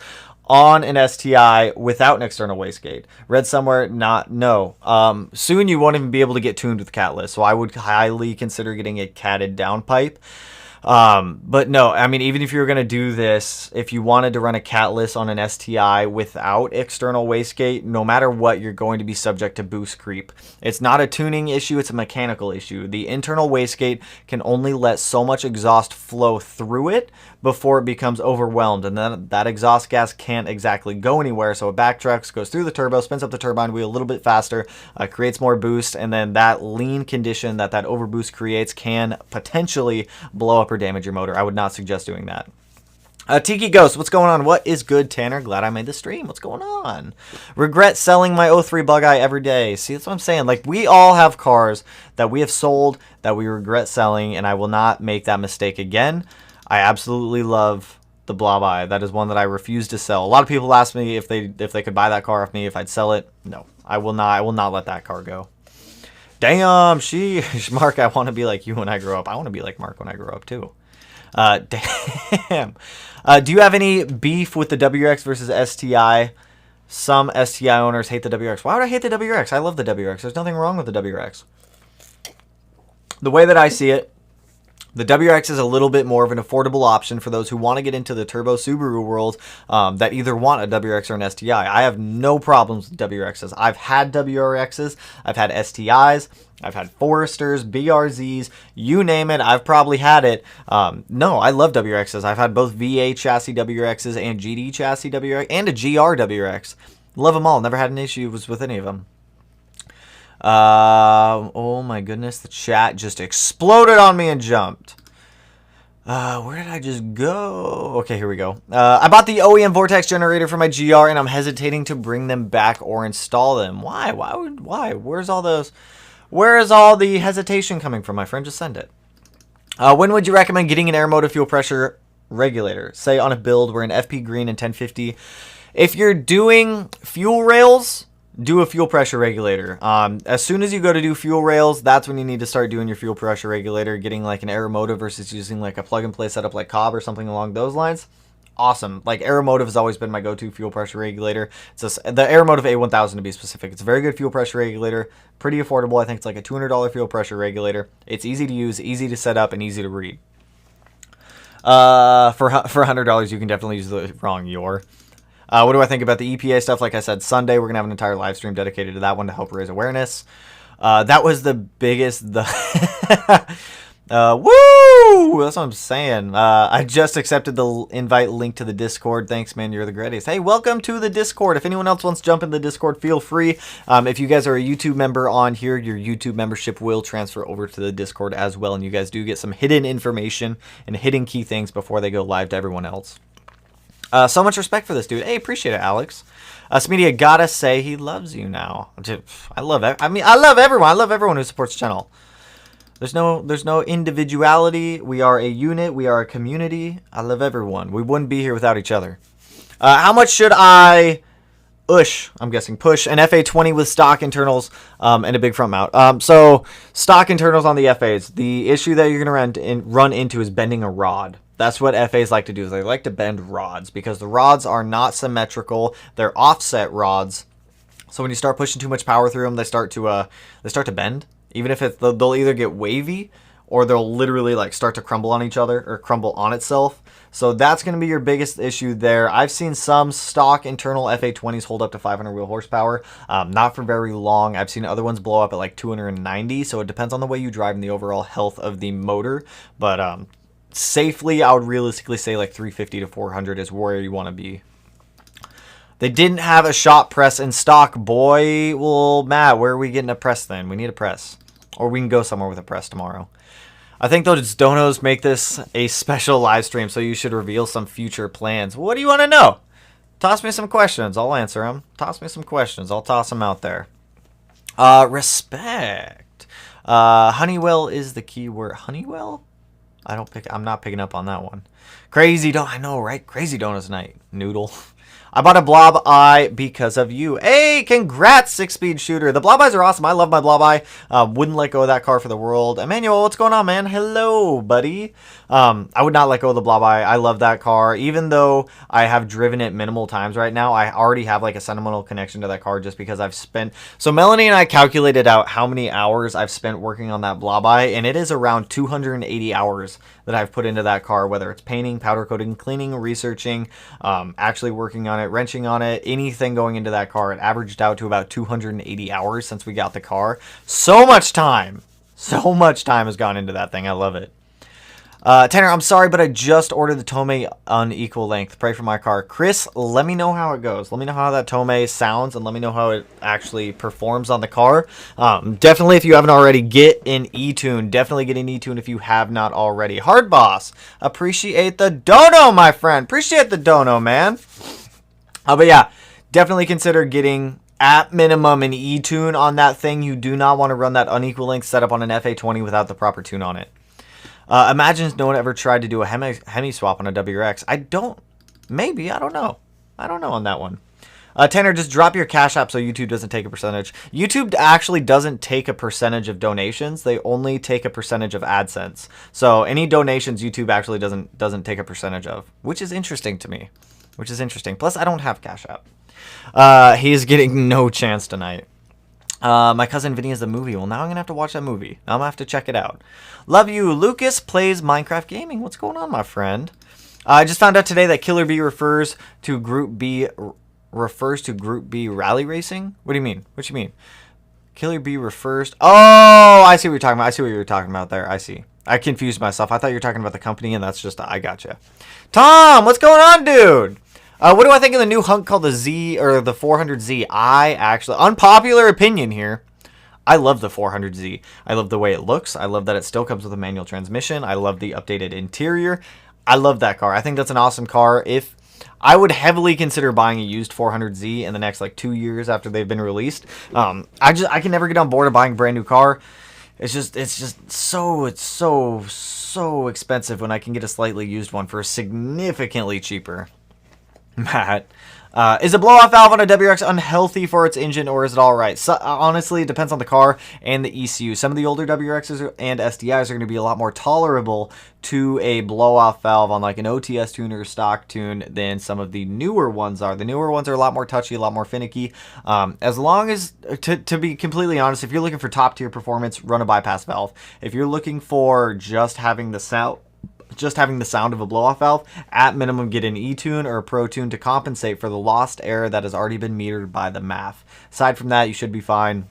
on an STI without an external wastegate? Read somewhere, no. Soon you won't even be able to get tuned with catless, so I would highly consider getting a catted downpipe. But no, I mean, even if you were going to do this, if you wanted to run a catless on an STI without external wastegate, no matter what, you're going to be subject to boost creep. It's not a tuning issue, it's a mechanical issue. The internal wastegate can only let so much exhaust flow through it before it becomes overwhelmed, and then that exhaust gas can't exactly go anywhere, so it backtracks, goes through the turbo, spins up the turbine wheel a little bit faster, creates more boost, and then that lean condition that overboost creates can potentially blow up or damage your motor. I would not suggest doing that. Tiki Ghost, what's going on? What is good, Tanner? Glad I made the stream. What's going on? Regret selling my 03 Bug-Eye every day. See, that's what I'm saying. Like, we all have cars that we have sold that we regret selling, and I will not make that mistake again. I absolutely love the Blob-Eye. That is one that I refuse to sell. A lot of people ask me if they could buy that car off me, if I'd sell it. No, I will not. I will not let that car go. Damn, Mark, I want to be like you when I grow up. I want to be like Mark when I grow up, too. Damn. Do you have any beef with the WRX versus STI? Some STI owners hate the WRX. Why would I hate the WRX? I love the WRX. There's nothing wrong with the WRX. The way that I see it, the WRX is a little bit more of an affordable option for those who want to get into the turbo Subaru world that either want a WRX or an STI. I have no problems with WRXs. I've had WRXs, I've had STIs, I've had Foresters, BRZs, you name it, I've probably had it. No, I love WRXs. I've had both VA chassis WRXs and GD chassis WRX and a GR WRX. Love them all. Never had an issue with any of them. Oh my goodness, the chat just exploded on me and jumped. Where did I just go? Okay, here we go. I bought the OEM Vortex generator for my GR and I'm hesitating to bring them back or install them. Why? Why? Where is all the hesitation coming from, my friend? Just send it. When would you recommend getting an air motor fuel pressure regulator? Say on a build where an FP Green and 1050. If you're doing fuel rails, do a fuel pressure regulator. As soon as you go to do fuel rails, that's when you need to start doing your fuel pressure regulator, getting like an Aeromotive versus using like a plug-and-play setup like Cobb or something along those lines. Awesome. Like Aeromotive has always been my go-to fuel pressure regulator. It's the Aeromotive A1000 to be specific. It's a very good fuel pressure regulator, pretty affordable. I think it's like a $200 fuel pressure regulator. It's easy to use, easy to set up, and easy to read. For $100, you can definitely use the wrong your. What do I think about the EPA stuff? Like I said, Sunday, we're going to have an entire live stream dedicated to that one to help raise awareness. That was the biggest... woo! That's what I'm saying. I just accepted the invite link to the Discord. Thanks, man. You're the greatest. Hey, welcome to the Discord. If anyone else wants to jump in the Discord, feel free. If you guys are a YouTube member on here, your YouTube membership will transfer over to the Discord as well. And you guys do get some hidden information and hidden key things before they go live to everyone else. So much respect for this dude. Hey, appreciate it, Alex. Smedia gotta say he loves you now. I love everyone. I love everyone who supports the channel. There's no individuality. We are a unit. We are a community. I love everyone. We wouldn't be here without each other. How much should I I'm guessing push an FA20 with stock internals and a big front mount. So stock internals on the FAs. The issue that you're gonna run into is bending a rod. That's what FAs like to do. Is they like to bend rods because the rods are not symmetrical. They're offset rods. So when you start pushing too much power through them, they start to bend. Even if they'll either get wavy or they'll literally like start to crumble on each other or crumble on itself. So that's going to be your biggest issue there. I've seen some stock internal FA20s hold up to 500 wheel horsepower. Not for very long. I've seen other ones blow up at like 290. So it depends on the way you drive and the overall health of the motor. But safely, I would realistically say like 350 to 400 is where you want to be. They didn't have a shop press in stock, boy. Well, Matt, where are we getting a press then? We need a press. Or we can go somewhere with a press tomorrow. I think those donos make this a special live stream, so you should reveal some future plans. What do you want to know? Toss me some questions. I'll answer them. Toss me some questions. I'll toss them out there. Respect. Honeywell is the key word. Honeywell? I'm not picking up on that one. Crazy don't I know, right? Crazy donuts night. Noodle. I bought a Blob Eye because of you. Hey, congrats, 6-speed shooter. The Blob Eyes are awesome. I love my Blob Eye. Wouldn't let go of that car for the world. Emmanuel, what's going on, man? Hello, buddy. I would not let go of the Blob Eye. I love that car. Even though I have driven it minimal times right now, I already have like a sentimental connection to that car just because I've spent... So Melanie and I calculated out how many hours I've spent working on that Blob Eye, and it is around 280 hours that I've put into that car, whether it's painting, powder coating, cleaning, researching, actually working on it, wrenching on it, anything going into that car. It averaged out to about 280 hours since we got the car. So much time has gone into that thing. I love it. Tanner, I'm sorry, but I just ordered the Tomei unequal length. Pray for my car. Chris, let me know how it goes. Let me know how that Tomei sounds, and let me know how it actually performs on the car. Definitely, if you haven't already, get an E-Tune. Definitely get an E-Tune if you have not already. Hard Boss, appreciate the dono, my friend. Appreciate the dono, man. But yeah, definitely consider getting, at minimum, an E-Tune on that thing. You do not want to run that unequal length setup on an FA20 without the proper tune on it. Imagine no one ever tried to do a Hemi swap on a WRX. Maybe, I don't know. I don't know on that one. Tanner, just drop your Cash App so YouTube doesn't take a percentage. YouTube actually doesn't take a percentage of donations. They only take a percentage of AdSense. So any donations, YouTube actually doesn't take a percentage of, which is interesting to me. Which is interesting. Plus, I don't have Cash App. He's getting no chance tonight. My cousin Vinny is the movie. Well, now I'm going to have to watch that movie. Now I'm going to have to check it out. Love you. Lucas plays Minecraft Gaming. What's going on, my friend? I just found out today that Killer B refers to Group B rally racing. What do you mean? What you mean? Killer B refers... Oh, I see what you're talking about. I see what you're talking about there. I see. I confused myself. I thought you were talking about the company, and that's just... I gotcha. Tom, what's going on, dude? What do I think of the new hunk called the Z, or the 400Z? I actually... Unpopular opinion here. I love the 400Z. I love the way it looks. I love that it still comes with a manual transmission. I love the updated interior. I love that car. I think that's an awesome car. If I would heavily consider buying a used 400Z in the next like 2 years after they've been released. I can never get on board of buying a brand new car. It's just so expensive when I can get a slightly used one for significantly cheaper. Matt. Is a blow-off valve on a WRX unhealthy for its engine, or is it all right? So, honestly, it depends on the car and the ECU. Some of the older WRXs and SDIs are going to be a lot more tolerable to a blow-off valve on like an OTS tune or stock tune than some of the newer ones are. The newer ones are a lot more touchy, a lot more finicky. As long as, to be completely honest, if you're looking for top-tier performance, run a bypass valve. If you're looking for just having the sound of a blow-off valve, at minimum get an E-tune or a Pro Tune to compensate for the lost air that has already been metered by the MAF. Aside from that, you should be fine.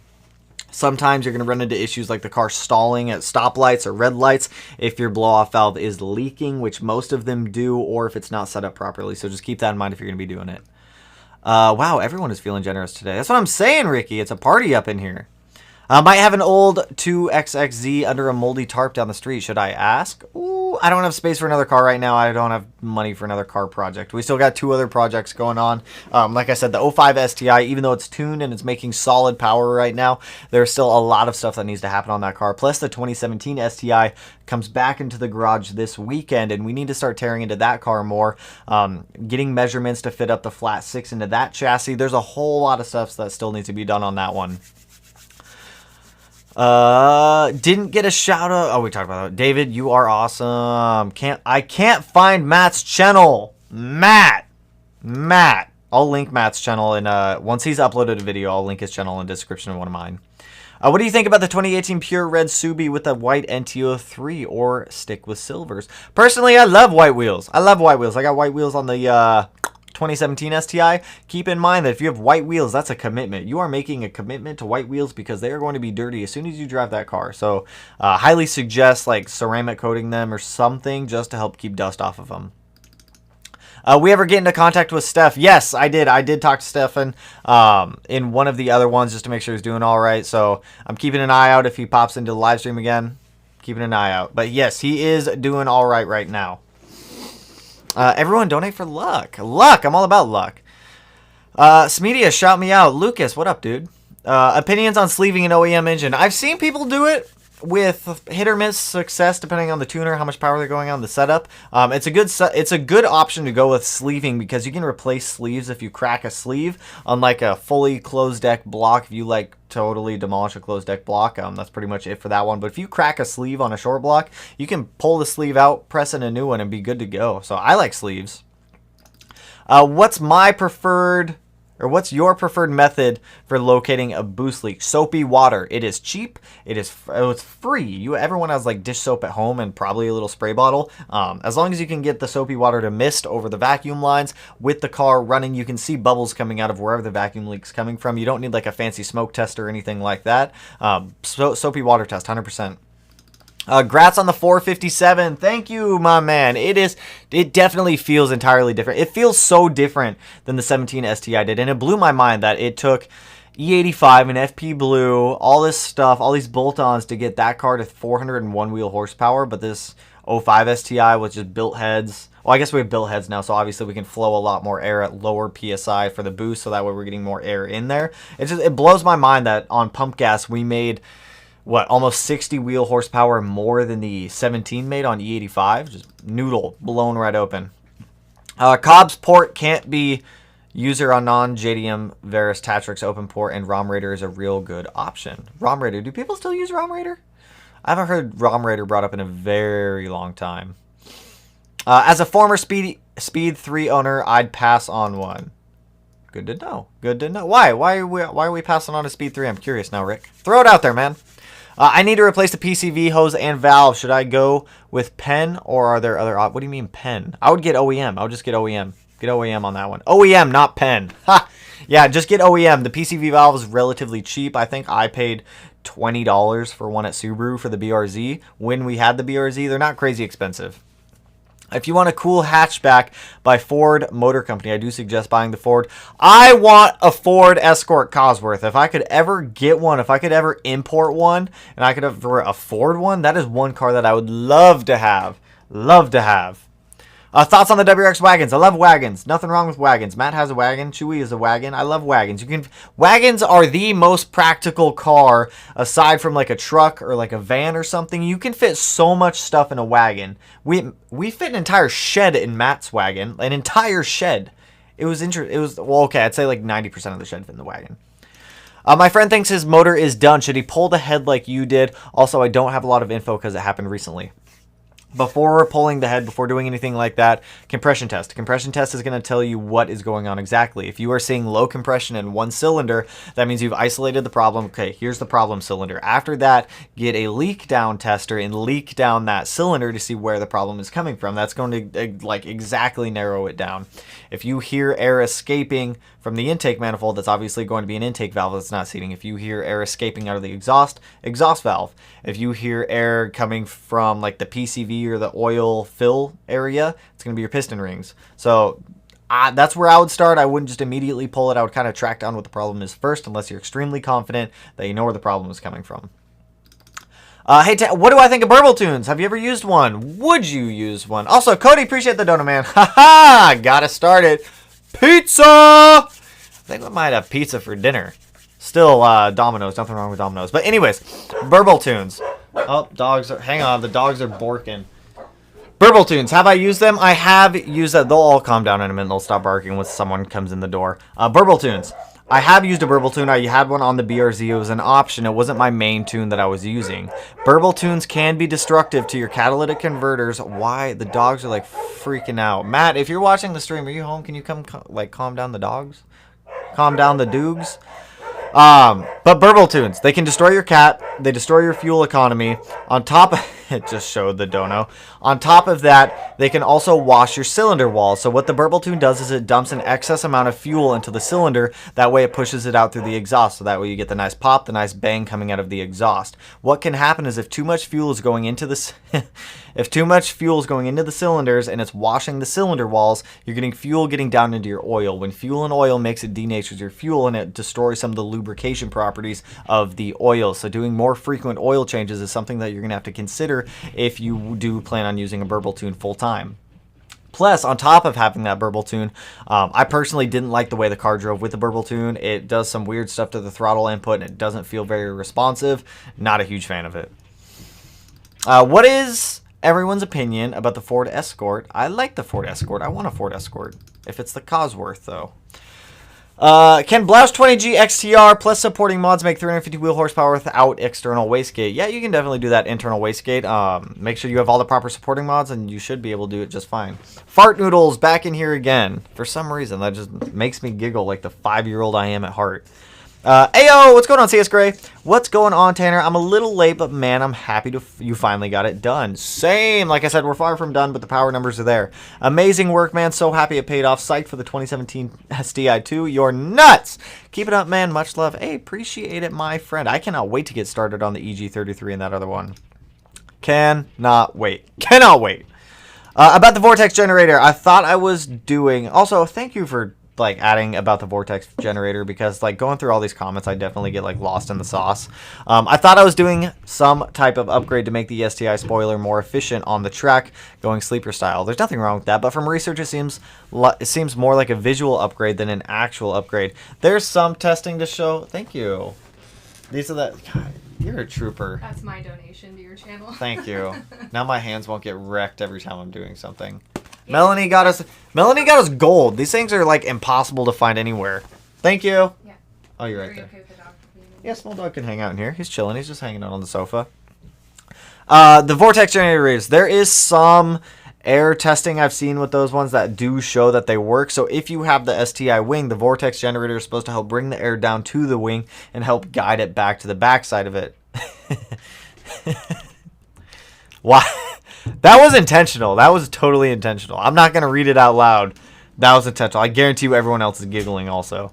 Sometimes you're going to run into issues like the car stalling at stoplights or red lights if your blow-off valve is leaking, which most of them do, or if it's not set up properly. So just keep that in mind if you're going to be doing it. Wow, everyone is feeling generous today. That's what I'm saying, Ricky. It's a party up in here. Might have an old 2XXZ under a moldy tarp down the street. Should I ask? Ooh, I don't have space for another car right now. I don't have money for another car project. We still got 2 other projects going on. Like I said, the 05 STI, even though it's tuned and it's making solid power right now, there's still a lot of stuff that needs to happen on that car. Plus, the 2017 STI comes back into the garage this weekend, and we need to start tearing into that car more. Getting measurements to fit up the flat 6 into that chassis. There's a whole lot of stuff that still needs to be done on that one. Didn't get a shout out. Oh, we talked about that. David, you are awesome. I can't find Matt's channel. Matt. I'll link Matt's channel in once he's uploaded a video. I'll link his channel in the description of one of mine. What do you think about the 2018 Pure Red Subi with the white NTO3 or stick with silvers? Personally, I love white wheels. I got white wheels on the 2017 STI. Keep in mind that if you have white wheels, that's a commitment. You are making a commitment to white wheels because they are going to be dirty as soon as you drive that car. So highly suggest like ceramic coating them or something just to help keep dust off of them. We ever get into contact with Steph? Yes, I did. I did talk to Stefan in one of the other ones just to make sure he's doing all right. So I'm keeping an eye out if he pops into the live stream again. Keeping an eye out. But yes, he is doing all right now. Everyone donate for luck. Luck. I'm all about luck. Smedia, shout me out. Lucas, what up, dude? Opinions on sleeving an OEM engine. I've seen people do it with hit or miss success depending on the tuner, how much power they're going on the setup. It's a good option to go with sleeving because you can replace sleeves if you crack a sleeve. Unlike a fully closed deck block, if you like totally demolish a closed deck block, that's pretty much it for that one. But if you crack a sleeve on a short block, you can pull the sleeve out, press in a new one, and be good to go. So I like sleeves. What's what's your preferred method for locating a boost leak? Soapy water. It is cheap. It's free. Everyone has like dish soap at home and probably a little spray bottle. As long as you can get the soapy water to mist over the vacuum lines with the car running, you can see bubbles coming out of wherever the vacuum leak's coming from. You don't need like a fancy smoke test or anything like that. Soapy water test, 100%. Grats on the 457. Thank you, my man. It definitely feels entirely different. It feels so different than the 17 STI did, and it blew my mind that it took E85 and FP Blue, all this stuff, all these bolt-ons to get that car to 401 wheel horsepower, but this 05 STI was just built heads. Well, I guess we have built heads now, so obviously we can flow a lot more air at lower PSI for the boost, so that way we're getting more air in there. It blows my mind that on pump gas we made almost 60 wheel horsepower more than the 17 made on E85. Just noodle, blown right open. Cobb's port can't be User on non-JDM Varus Tatrix open port and ROM Raider is a real good option. ROM Raider, do people still use ROM Raider? I haven't heard ROM Raider brought up in a very long time. As a former Speed 3 owner, I'd pass on one. Good to know. Good to know. Why? Why are we passing on a Speed 3? I'm curious now, Rick. Throw it out there, man. I need to replace the PCV hose and valve. Should I go with pen or are there other options? What do you mean pen? I would get OEM. I would just get OEM. Get OEM on that one. OEM, not pen. Ha! Yeah, just get OEM. The PCV valve is relatively cheap. I think I paid $20 for one at Subaru for the BRZ. When we had the BRZ, they're not crazy expensive. If you want a cool hatchback by Ford Motor Company, I do suggest buying the Ford. I want a Ford Escort Cosworth. If I could ever get one, if I could ever import one, and I could afford one, that is one car that I would love to have. Love to have. Thoughts on the WRX wagons? I love wagons. Nothing wrong with wagons. Matt has a wagon. Chewy is a wagon. I love wagons. Wagons are the most practical car aside from like a truck or like a van or something. You can fit so much stuff in a wagon. We fit an entire shed in Matt's wagon. An entire shed. It was well, okay, I'd say like 90% of the shed fit in the wagon. My friend thinks his motor is done. Should he pull the head like you did? Also, I don't have a lot of info because it happened recently. Before pulling the head, before doing anything like that, compression test. Compression test is going to tell you what is going on exactly. If you are seeing low compression in one cylinder, that means you've isolated the problem. Okay, here's the problem cylinder. After that, get a leak down tester and leak down that cylinder to see where the problem is coming from. That's going to like exactly narrow it down. If you hear air escaping from the intake manifold, that's obviously going to be an intake valve that's not seating. If you hear air escaping out of the exhaust valve. If you hear air coming from like the PCV or the oil fill area, it's going to be your piston rings. So that's where I would start. I wouldn't just immediately pull it. I would kind of track down what the problem is first, unless you're extremely confident that you know where the problem is coming from. Hey, what do I think of Burble Tunes? Have you ever used one? Would you use one? Also, Cody, appreciate the dono, man. Haha, got it started. Pizza! I think we might have pizza for dinner. Still, Domino's. Nothing wrong with Domino's. But anyways, Burble Tunes. Oh, dogs are... Hang on, the dogs are barking. Burble Tunes. Have I used them? I have used them. They'll all calm down in a minute. They'll stop barking once someone comes in the door. Burble Tunes. I have used a Burble Tune. I had one on the BRZ. It was an option. It wasn't my main tune that I was using. Burble Tunes can be destructive to your catalytic converters. Why? The dogs are like freaking out. Matt, if you're watching the stream, are you home? Can you come like calm down the dogs? Calm down the doogs? But Burble Tunes, they can destroy your cat. They destroy your fuel economy. On top of it, just showed the dono. On top of that, they can also wash your cylinder walls. So what the Burble Tune does is it dumps an excess amount of fuel into the cylinder. That way it pushes it out through the exhaust. So that way you get the nice pop, the nice bang coming out of the exhaust. What can happen is if too much fuel is going into this, if too much fuel is going into the cylinders and it's washing the cylinder walls, you're getting fuel getting down into your oil. When fuel and oil makes it denatures your fuel and it destroys some of the lubrication properties of the oil. So doing more frequent oil changes is something that you're going to have to consider if you do plan on using a Burble Tune full time. Plus, on top of having that Burble Tune, I personally didn't like the way the car drove with the Burble Tune. It does some weird stuff to the throttle input and it doesn't feel very responsive. Not a huge fan of it. What is everyone's opinion about the Ford Escort? I like the Ford Escort. I want a Ford Escort. If it's the Cosworth, though. Can Blouse 20G XTR plus supporting mods make 350 wheel horsepower without external wastegate? Yeah, you can definitely do that internal wastegate. Make sure you have all the proper supporting mods and you should be able to do it just fine. Fart Noodles back in here again. For some reason, that just makes me giggle like the 5-year-old I am at heart. Ayo, what's going on, CS Gray? What's going on, Tanner? I'm a little late, but man, I'm happy you finally got it done. Same. Like I said, we're far from done, but the power numbers are there. Amazing work, man. So happy it paid off. Psyched for the 2017 STI2. You're nuts. Keep it up, man. Much love. Hey, appreciate it, my friend. I cannot wait to get started on the EG33 and that other one. Cannot wait. Cannot wait. About the Vortex generator, I thought I was doing... Also, thank you for... like adding about the Vortex generator, because like going through all these comments I definitely get like lost in the sauce. I thought I was doing some type of upgrade to make the STI spoiler more efficient on the track, going sleeper style. There's nothing wrong with that, but from research it seems more like a visual upgrade than an actual upgrade. There's some testing to show. Thank you. These are the... God, you're a trooper. That's my donation to your channel. Thank you. Now my hands won't get wrecked every time I'm doing something. Melanie got us gold. These things are like impossible to find anywhere. Thank you. Yeah. Oh, you're right there. Yeah, small dog can hang out in here. He's chilling. He's just hanging out on the sofa. The vortex generators. There is some air testing I've seen with those ones that do show that they work. So if you have the STI wing, the vortex generator is supposed to help bring the air down to the wing and help guide it back to the backside of it. Why? That was intentional. That was totally intentional. I'm not going to read it out loud. That was intentional. I guarantee you everyone else is giggling also.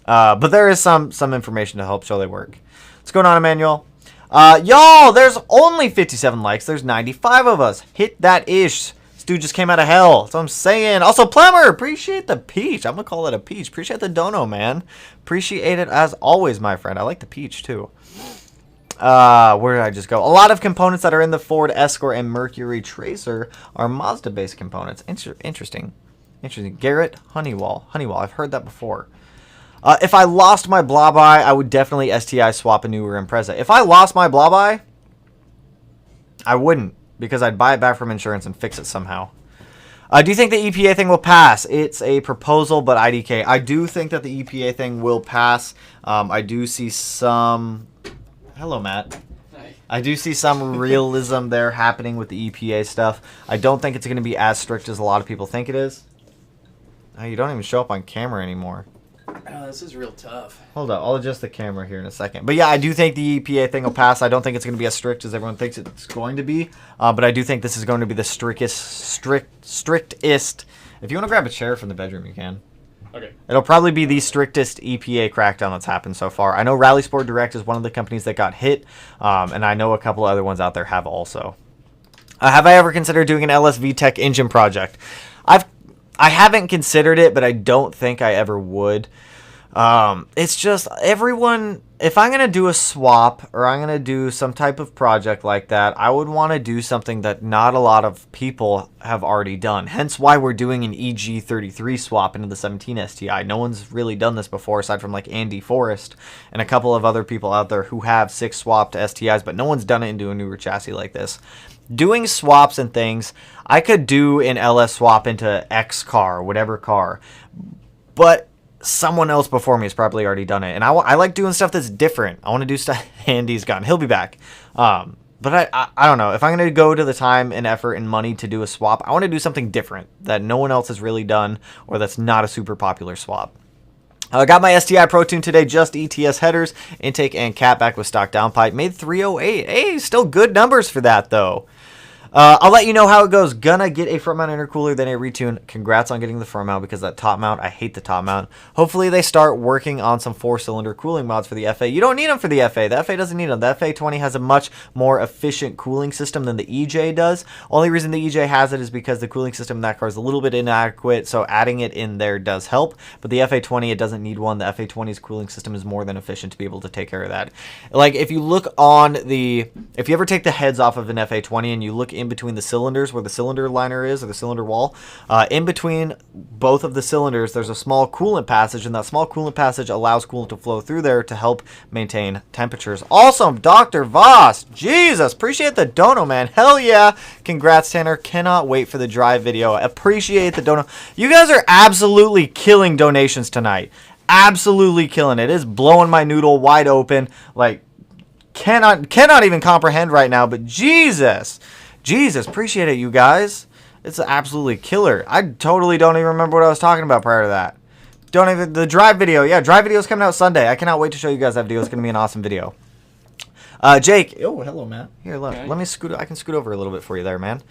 But there is some information to help show they work. What's going on, Emmanuel? Y'all, there's only 57 likes. There's 95 of us. Hit that ish. This dude just came out of hell. That's what I'm saying. Also, Plumber, appreciate the peach. I'm going to call it a peach. Appreciate the dono, man. Appreciate it as always, my friend. I like the peach, too. Where did I just go? A lot of components that are in the Ford Escort and Mercury Tracer are Mazda-based components. Interesting. Garrett Honeywell. I've heard that before. If I lost my Blob Eye, I would definitely STI swap a newer Impreza. If I lost my Blob Eye, I wouldn't, because I'd buy it back from insurance and fix it somehow. Do you think the EPA thing will pass? It's a proposal, but IDK. I do think that the EPA thing will pass. I do see some... Hello, Matt. Hi. I do see some realism there happening with the EPA stuff. I don't think it's going to be as strict as a lot of people think it is. Oh, you don't even show up on camera anymore. Oh, this is real tough. Hold up, I'll adjust the camera here in a second. But yeah, I do think the EPA thing will pass. I don't think it's going to be as strict as everyone thinks it's going to be. But I do think this is going to be the strictest. If you want to grab a chair from the bedroom, you can. Okay. It'll probably be the strictest EPA crackdown that's happened so far. I know Rally Sport Direct is one of the companies that got hit. And I know a couple other ones out there have also. Have I ever considered doing an LSV Tech engine project? I haven't considered it, but I don't think I ever would. It's just everyone, if I'm going to do a swap or I'm going to do some type of project like that, I would want to do something that not a lot of people have already done. Hence why we're doing an EG33 swap into the 17 STI. No one's really done this before aside from like Andy Forrest and a couple of other people out there who have 6 swapped STIs, but no one's done it into a newer chassis like this. Doing swaps and things, I could do an LS swap into X car, whatever car, but someone else before me has probably already done it. And I like doing stuff that's different. I want to do stuff. Andy's gone. He'll be back. But I don't know. If I'm going to go to the time and effort and money to do a swap, I want to do something different that no one else has really done or that's not a super popular swap. I got my STI Pro Tune today, just ETS headers, intake, and cat back with stock downpipe. Made 308. Hey, still good numbers for that, though. I'll let you know how it goes. Gonna get a front mount intercooler, then a retune. Congrats on getting the front mount because that top mount, I hate the top mount. Hopefully they start working on some 4-cylinder cooling mods for the FA. You don't need them for the FA. The FA doesn't need them. The FA20 has a much more efficient cooling system than the EJ does. Only reason the EJ has it is because the cooling system in that car is a little bit inadequate, so adding it in there does help. But the FA20, it doesn't need one. The FA20's cooling system is more than efficient to be able to take care of that. Like, if you look on the... If you ever take the heads off of an FA20 and you look in between the cylinders where the cylinder liner is, or the cylinder wall, in between both of the cylinders there's a small coolant passage, and that small coolant passage allows coolant to flow through there to help maintain temperatures. Awesome, Dr. Voss. Jesus, appreciate the dono, man. Hell yeah. Congrats, Tanner. Cannot wait for the drive video. Appreciate the dono. You guys are absolutely killing donations tonight. Absolutely killing it. It is blowing my noodle wide open. Like, cannot even comprehend right now, but Jesus, appreciate it, you guys. It's absolutely killer. I totally don't even remember what I was talking about prior to that. The drive video. Yeah, drive video is coming out Sunday. I cannot wait to show you guys that video. It's going to be an awesome video. Jake. Oh, hello, Matt. Here, look. Okay. Let me scoot. I can scoot over a little bit for you there, man.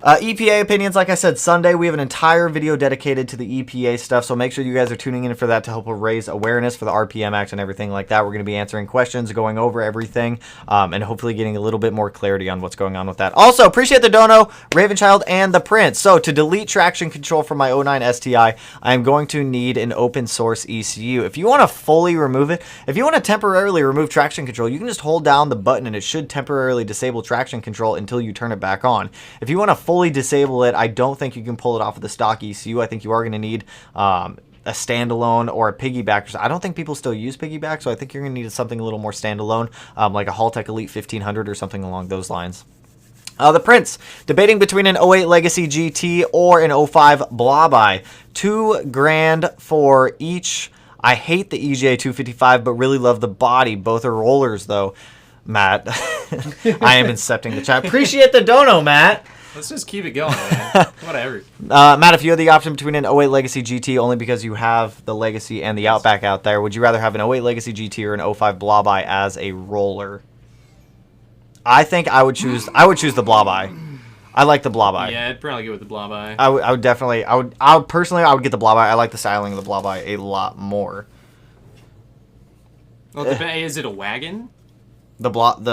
EPA opinions, like I said, Sunday we have an entire video dedicated to the EPA stuff, so make sure you guys are tuning in for that to help raise awareness for the RPM Act and everything like that. We're going to be answering questions, going over everything, and hopefully getting a little bit more clarity on what's going on with that. Also, appreciate the dono, Ravenchild, and the Prince. So, to delete traction control from my 09 STI, I am going to need an open source ECU. If you want to fully remove it, if you want to temporarily remove traction control, you can just hold down the button and it should temporarily disable traction control until you turn it back on. If you want to fully disable it, I don't think you can pull it off of the stock ECU. I think you are going to need a standalone or a piggyback. I don't think people still use piggyback, so I think you're going to need something a little more standalone, like a Haltech Elite 1500 or something along those lines. The Prince, debating between an '08 Legacy GT or an '05 Blobeye. $2,000 for each. I hate the EJ 255, but really love the body. Both are rollers, though. Matt, I am incepting the chat. Appreciate the dono, Matt. Let's just keep it going, man. Whatever. Matt, if you had the option between an '08 Legacy GT, only because you have the Legacy and the Outback out there, would you rather have an '08 Legacy GT or an '05 Blobeye as a roller? I think I would choose the Blobeye. I like the Blobeye. Yeah, I'd probably go with the Blobeye. I would definitely, I would personally get the Blobeye. I like the styling of the Blobeye a lot more. Well, is it a wagon? The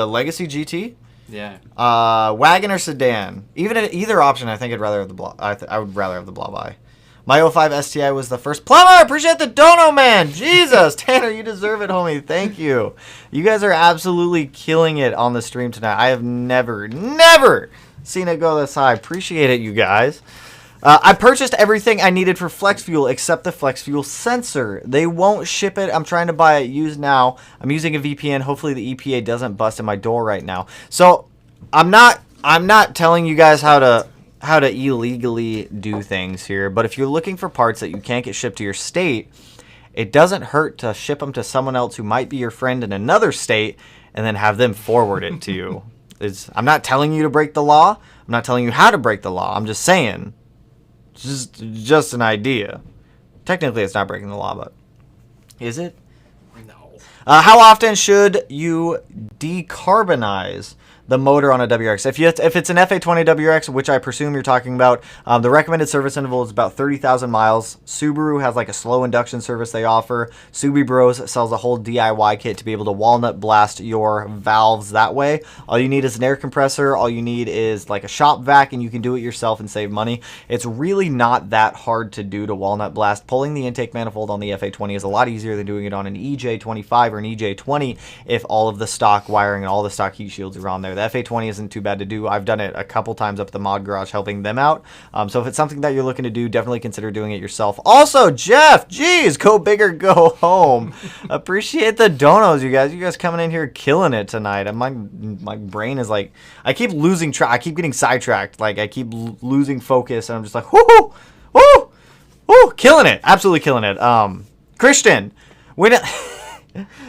Legacy GT? Yeah. Wagon or sedan? Either option, I think I'd rather have the I would rather have the Blobeye. My '05 STI was the first. Plumber, I appreciate the dono, man. Jesus, Tanner, you deserve it, homie. Thank you. You guys are absolutely killing it on the stream tonight. I have never seen it go this high. Appreciate it, you guys. I purchased everything I needed for Flex Fuel except the Flex Fuel sensor. They won't ship it. I'm trying to buy it used now. I'm using a VPN. Hopefully the EPA doesn't bust in my door right now. So I'm not telling you guys how to illegally do things here, but if you're looking for parts that you can't get shipped to your state, it doesn't hurt to ship them to someone else who might be your friend in another state and then have them forward it to you. I'm not telling you to break the law. I'm not telling you how to break the law. I'm just saying, just an idea. Technically, it's not breaking the law, but is it? No. How often should you decarbonize the motor on a WRX? If it's an FA20 WRX, which I presume you're talking about, the recommended service interval is about 30,000 miles. Subaru has like a slow induction service they offer. Subi Bros sells a whole DIY kit to be able to walnut blast your valves that way. All you need is an air compressor. All you need is like a shop vac, and you can do it yourself and save money. It's really not that hard to do to walnut blast. Pulling the intake manifold on the FA20 is a lot easier than doing it on an EJ25 or an EJ20 if all of the stock wiring and all the stock heat shields are on there. The FA20 isn't too bad to do. I've done it a couple times up at the mod garage helping them out. So if it's something that you're looking to do, definitely consider doing it yourself. Also, Jeff, geez, go big or go home. Appreciate the donos, you guys. You guys coming in here killing it tonight. And my brain is like, I keep losing track. I keep getting sidetracked. Like I keep losing focus, and I'm just like, whoo, whoo, whoo, killing it. Absolutely killing it. Christian, when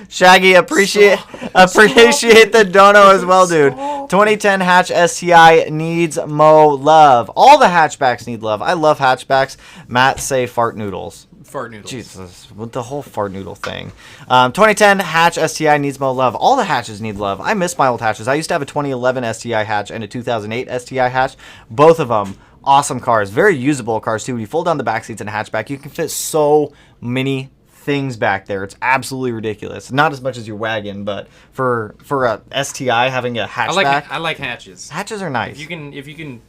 Shaggy, appreciate the dono as well, dude. 2010 hatch STI needs mo love. All the hatchbacks need love. I love hatchbacks. Matt, say fart noodles. Fart noodles. Jesus, with the whole fart noodle thing. 2010 hatch STI needs mo love. All the hatches need love. I miss my old hatches. I used to have a 2011 STI hatch and a 2008 STI hatch. Both of them awesome cars. Very usable cars, too. When you fold down the back seats in a hatchback, you can fit so many things back there. It's absolutely ridiculous. Not as much as your wagon, but for a STI having a hatchback. I like hatches. Hatches are nice. If you can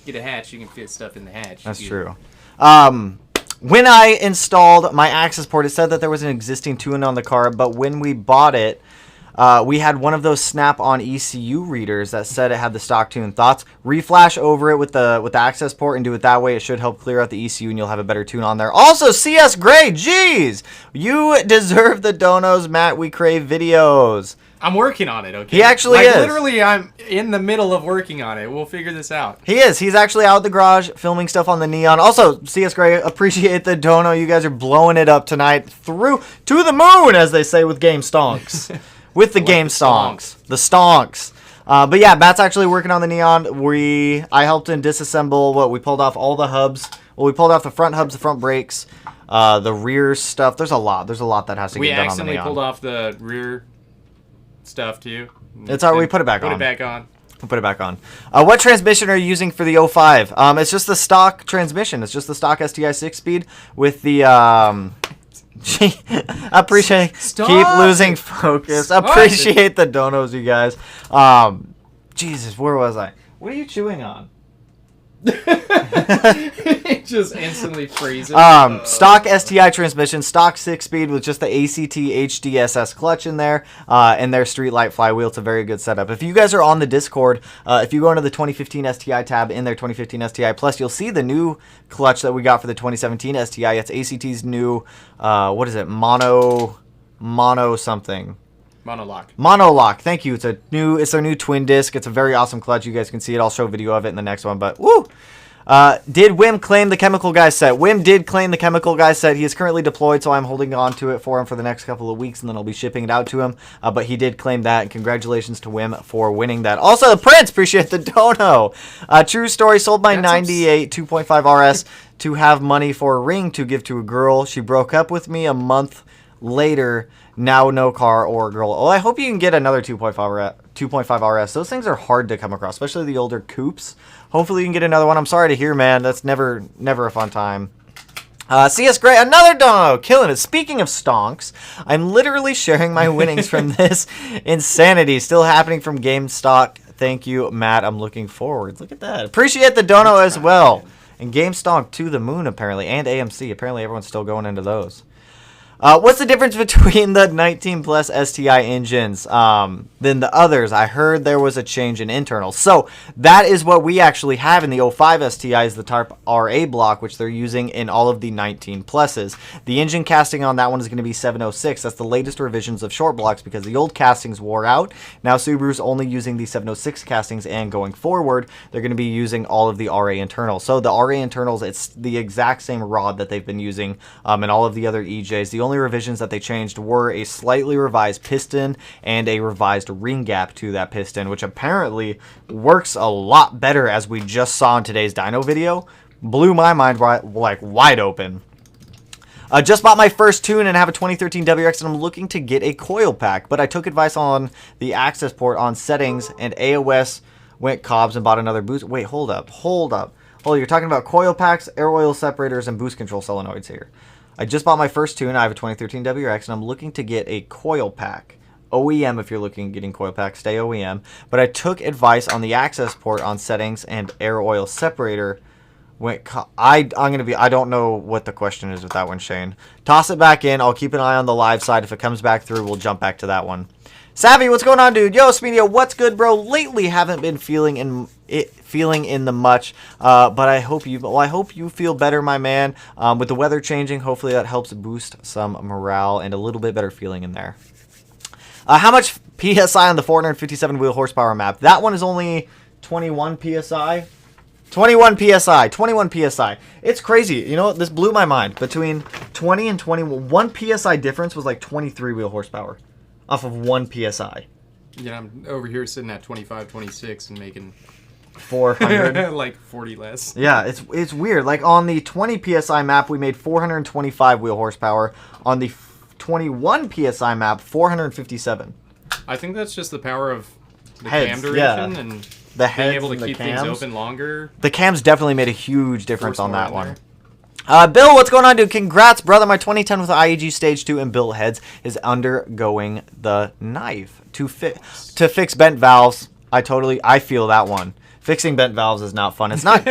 get a hatch, you can fit stuff in the hatch. That's true. When I installed my access port, it said that there was an existing tune on the car, but when we bought it, we had one of those snap-on ECU readers that said it had the stock tune. Thoughts? Reflash over it with the access port and do it that way. It should help clear out the ECU and you'll have a better tune on there. Also, CS Gray, jeez, you deserve the donos, Matt. We crave videos. I'm working on it, okay? He actually is. Literally, I'm in the middle of working on it. We'll figure this out. He is. He's actually out at the garage filming stuff on the Neon. Also, CS Gray, appreciate the dono. You guys are blowing it up tonight. Through to the moon, as they say with Game Stonks. With the game stonks. The stonks. But yeah, Matt's actually working on the Neon. I helped him disassemble we pulled off all the hubs. Well, we pulled off the front hubs, the front brakes, the rear stuff. There's a lot that has to get done on the Neon. We accidentally pulled off the rear stuff too. It's alright, we put it back on. Put it back on. We'll put it back on. What transmission are you using for the 05? It's just the stock transmission. It's just the stock STI 6-speed with the appreciate. Stop. Keep losing focus. Appreciate the donos, you guys. Jesus, where was I? What are you chewing on? Just instantly freezing. Stock STI transmission, stock 6-speed with just the ACT HDSS clutch in there, and their streetlight flywheel. It's a very good setup. If you guys are on the Discord, if you go into the 2015 STI tab in their 2015 STI Plus, you'll see the new clutch that we got for the 2017 STI. It's ACT's new, what is it, mono something. Monolock. Monolock. Thank you. It's their new twin disc. It's a very awesome clutch. You guys can see it. I'll show a video of it in the next one. But woo! Did Wim claim the Chemical Guy set? Wim did claim the Chemical Guy set. He is currently deployed, so I'm holding on to it for him for the next couple of weeks, and then I'll be shipping it out to him. But he did claim that, and congratulations to Wim for winning that. Also, the Prince, appreciate the dono. True story, sold my 98 2.5 RS to have money for a ring to give to a girl. She broke up with me a month later. Now no car or girl. Oh, I hope you can get another 2.5 RS. Those things are hard to come across, especially the older coupes. Hopefully you can get another one. I'm sorry to hear, man. That's never a fun time. CS Gray, another dono, killing it. Speaking of stonks, I'm literally sharing my winnings from this insanity. Still happening from GameStop. Thank you, Matt. I'm looking forward. Look at that. Appreciate the dono as well. And GameStop to the moon, apparently, and AMC. Apparently everyone's still going into those. What's the difference between the 19 plus STI engines than the others? I heard there was a change in internals. So that is what we actually have in the 05 STIs, the TARP RA block, which they're using in all of the 19 pluses. The engine casting on that one is going to be 706. That's the latest revisions of short blocks because the old castings wore out. Now Subaru's only using the 706 castings, and going forward, they're going to be using all of the RA internals. So the RA internals, it's the exact same rod that they've been using in all of the other EJs. The only revisions that they changed were a slightly revised piston and a revised ring gap to that piston, which apparently works a lot better, as we just saw in today's dyno video. Blew my mind like wide open. Just bought my first tune and have a 2013 WRX, and I'm looking to get a coil pack, but I took advice on the access port on settings, and AOS went cobs and bought another boost. Wait, hold up. You're talking about coil packs, air oil separators, and boost control solenoids here. I just bought my first tune. I have a 2013 WRX, and I'm looking to get a coil pack. OEM, if you're looking at getting coil packs, stay OEM. But I took advice on the access port on settings and air oil separator. I don't know what the question is with that one, Shane. Toss it back in. I'll keep an eye on the live side. If it comes back through, we'll jump back to that one. Savvy, what's going on, dude? Yo, Speedio, what's good, bro? Lately, haven't been feeling in the much, but I hope you feel better, my man. With the weather changing, hopefully that helps boost some morale and a little bit better feeling in there. How much PSI on the 457 wheel horsepower map? That one is only 21 PSI. 21 PSI. It's crazy. You know what? This blew my mind. Between 20 and 21, 1 PSI difference was like 23 wheel horsepower off of 1 PSI. Yeah, I'm over here sitting at 25, 26 and making 400. like 40 less. Yeah, it's weird. Like on the 20 PSI map, we made 425 wheel horsepower. On the 21 PSI map, 457. I think that's just the power of the Heads, cam duration and the being able to keep things open longer. The cams definitely made a huge difference on that one. Bill, what's going on, dude? Congrats, brother. My 2010 with IEG Stage 2 and built heads is undergoing the knife to fix bent valves. I feel that one. Fixing bent valves is not fun. It's not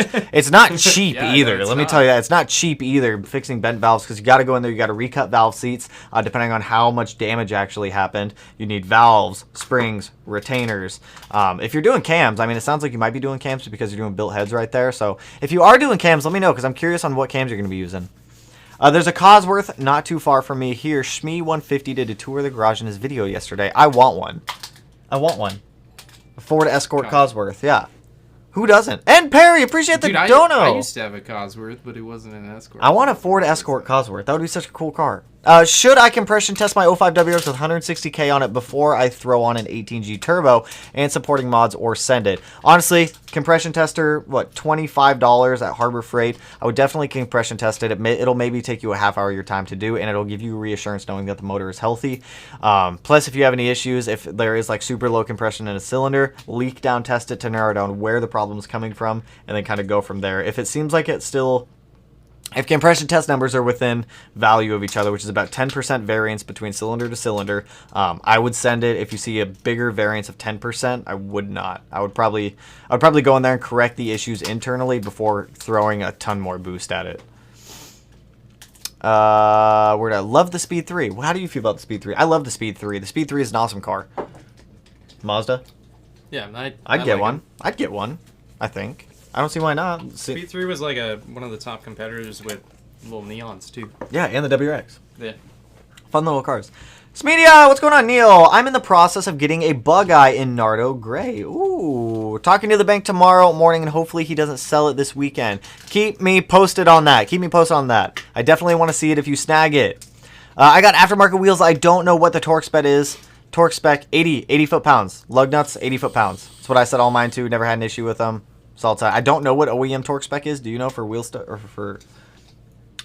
cheap either. No, Let me tell you that. It's not cheap either, fixing bent valves, because you got to go in there, you got to recut valve seats, depending on how much damage actually happened. You need valves, springs, retainers. If you're doing cams, I mean, it sounds like you might be doing cams because you're doing built heads right there. So if you are doing cams, let me know, because I'm curious on what cams you're going to be using. There's a Cosworth not too far from me here. Shmee150 did a tour of the garage in his video yesterday. I want one. A Ford Escort Cosworth, yeah. Who doesn't? And Perry, appreciate the dono. I used to have a Cosworth, but it wasn't an Escort. I want a Ford Escort Cosworth. That would be such a cool car. Should I compression test my 05 WRX with 160K on it before I throw on an 18G turbo and supporting mods, or send it? Honestly, compression tester, what, $25 at Harbor Freight? I would definitely compression test it. It'll maybe take you a half hour of your time to do, and it'll give you reassurance knowing that the motor is healthy. Plus, if you have any issues, if there is like super low compression in a cylinder, leak down test it to narrow down where the problem is coming from, and then kind of go from there. If it seems like it's still... If compression test numbers are within value of each other, which is about 10% variance between cylinder to cylinder, I would send it. If you see a bigger variance of 10%, I would not. I would probably go in there and correct the issues internally before throwing a ton more boost at it. I love the Speed 3. How do you feel about the Speed 3? I love the Speed 3. The Speed 3 is an awesome car. Mazda? Yeah, I'd get one. I'd get one, I think. I don't see why not. Speed 3 was like one of the top competitors with little neons too. Yeah, and the WRX. Yeah. Fun little cars. Smedia, what's going on, Neil? I'm in the process of getting a bug eye in Nardo Gray. Ooh, talking to the bank tomorrow morning, and hopefully he doesn't sell it this weekend. Keep me posted on that. I definitely want to see it if you snag it. I got aftermarket wheels. I don't know what the torque spec is. Torque spec, 80 foot-pounds. Lug nuts, 80 foot-pounds. That's what I said all mine too. Never had an issue with them. I don't know what OEM torque spec is. Do you know for wheel or for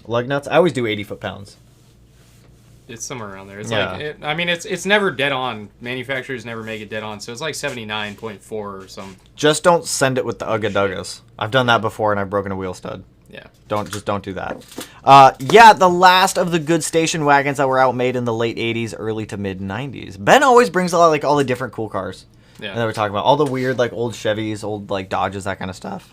lug nuts? I always do 80 foot-pounds. It's somewhere around there. It's it's never dead on. Manufacturers never make it dead on, so it's like 79.4 or something. Just don't send it with the Ugga Duggas. I've done that before and I've broken a wheel stud. Yeah. Don't do that. Yeah, the last of the good station wagons that were out made in the late 80s, early to mid 90s. Ben always brings a lot like all the different cool cars. Yeah. And we're talking about all the weird like old Chevys, old like Dodges, that kind of stuff.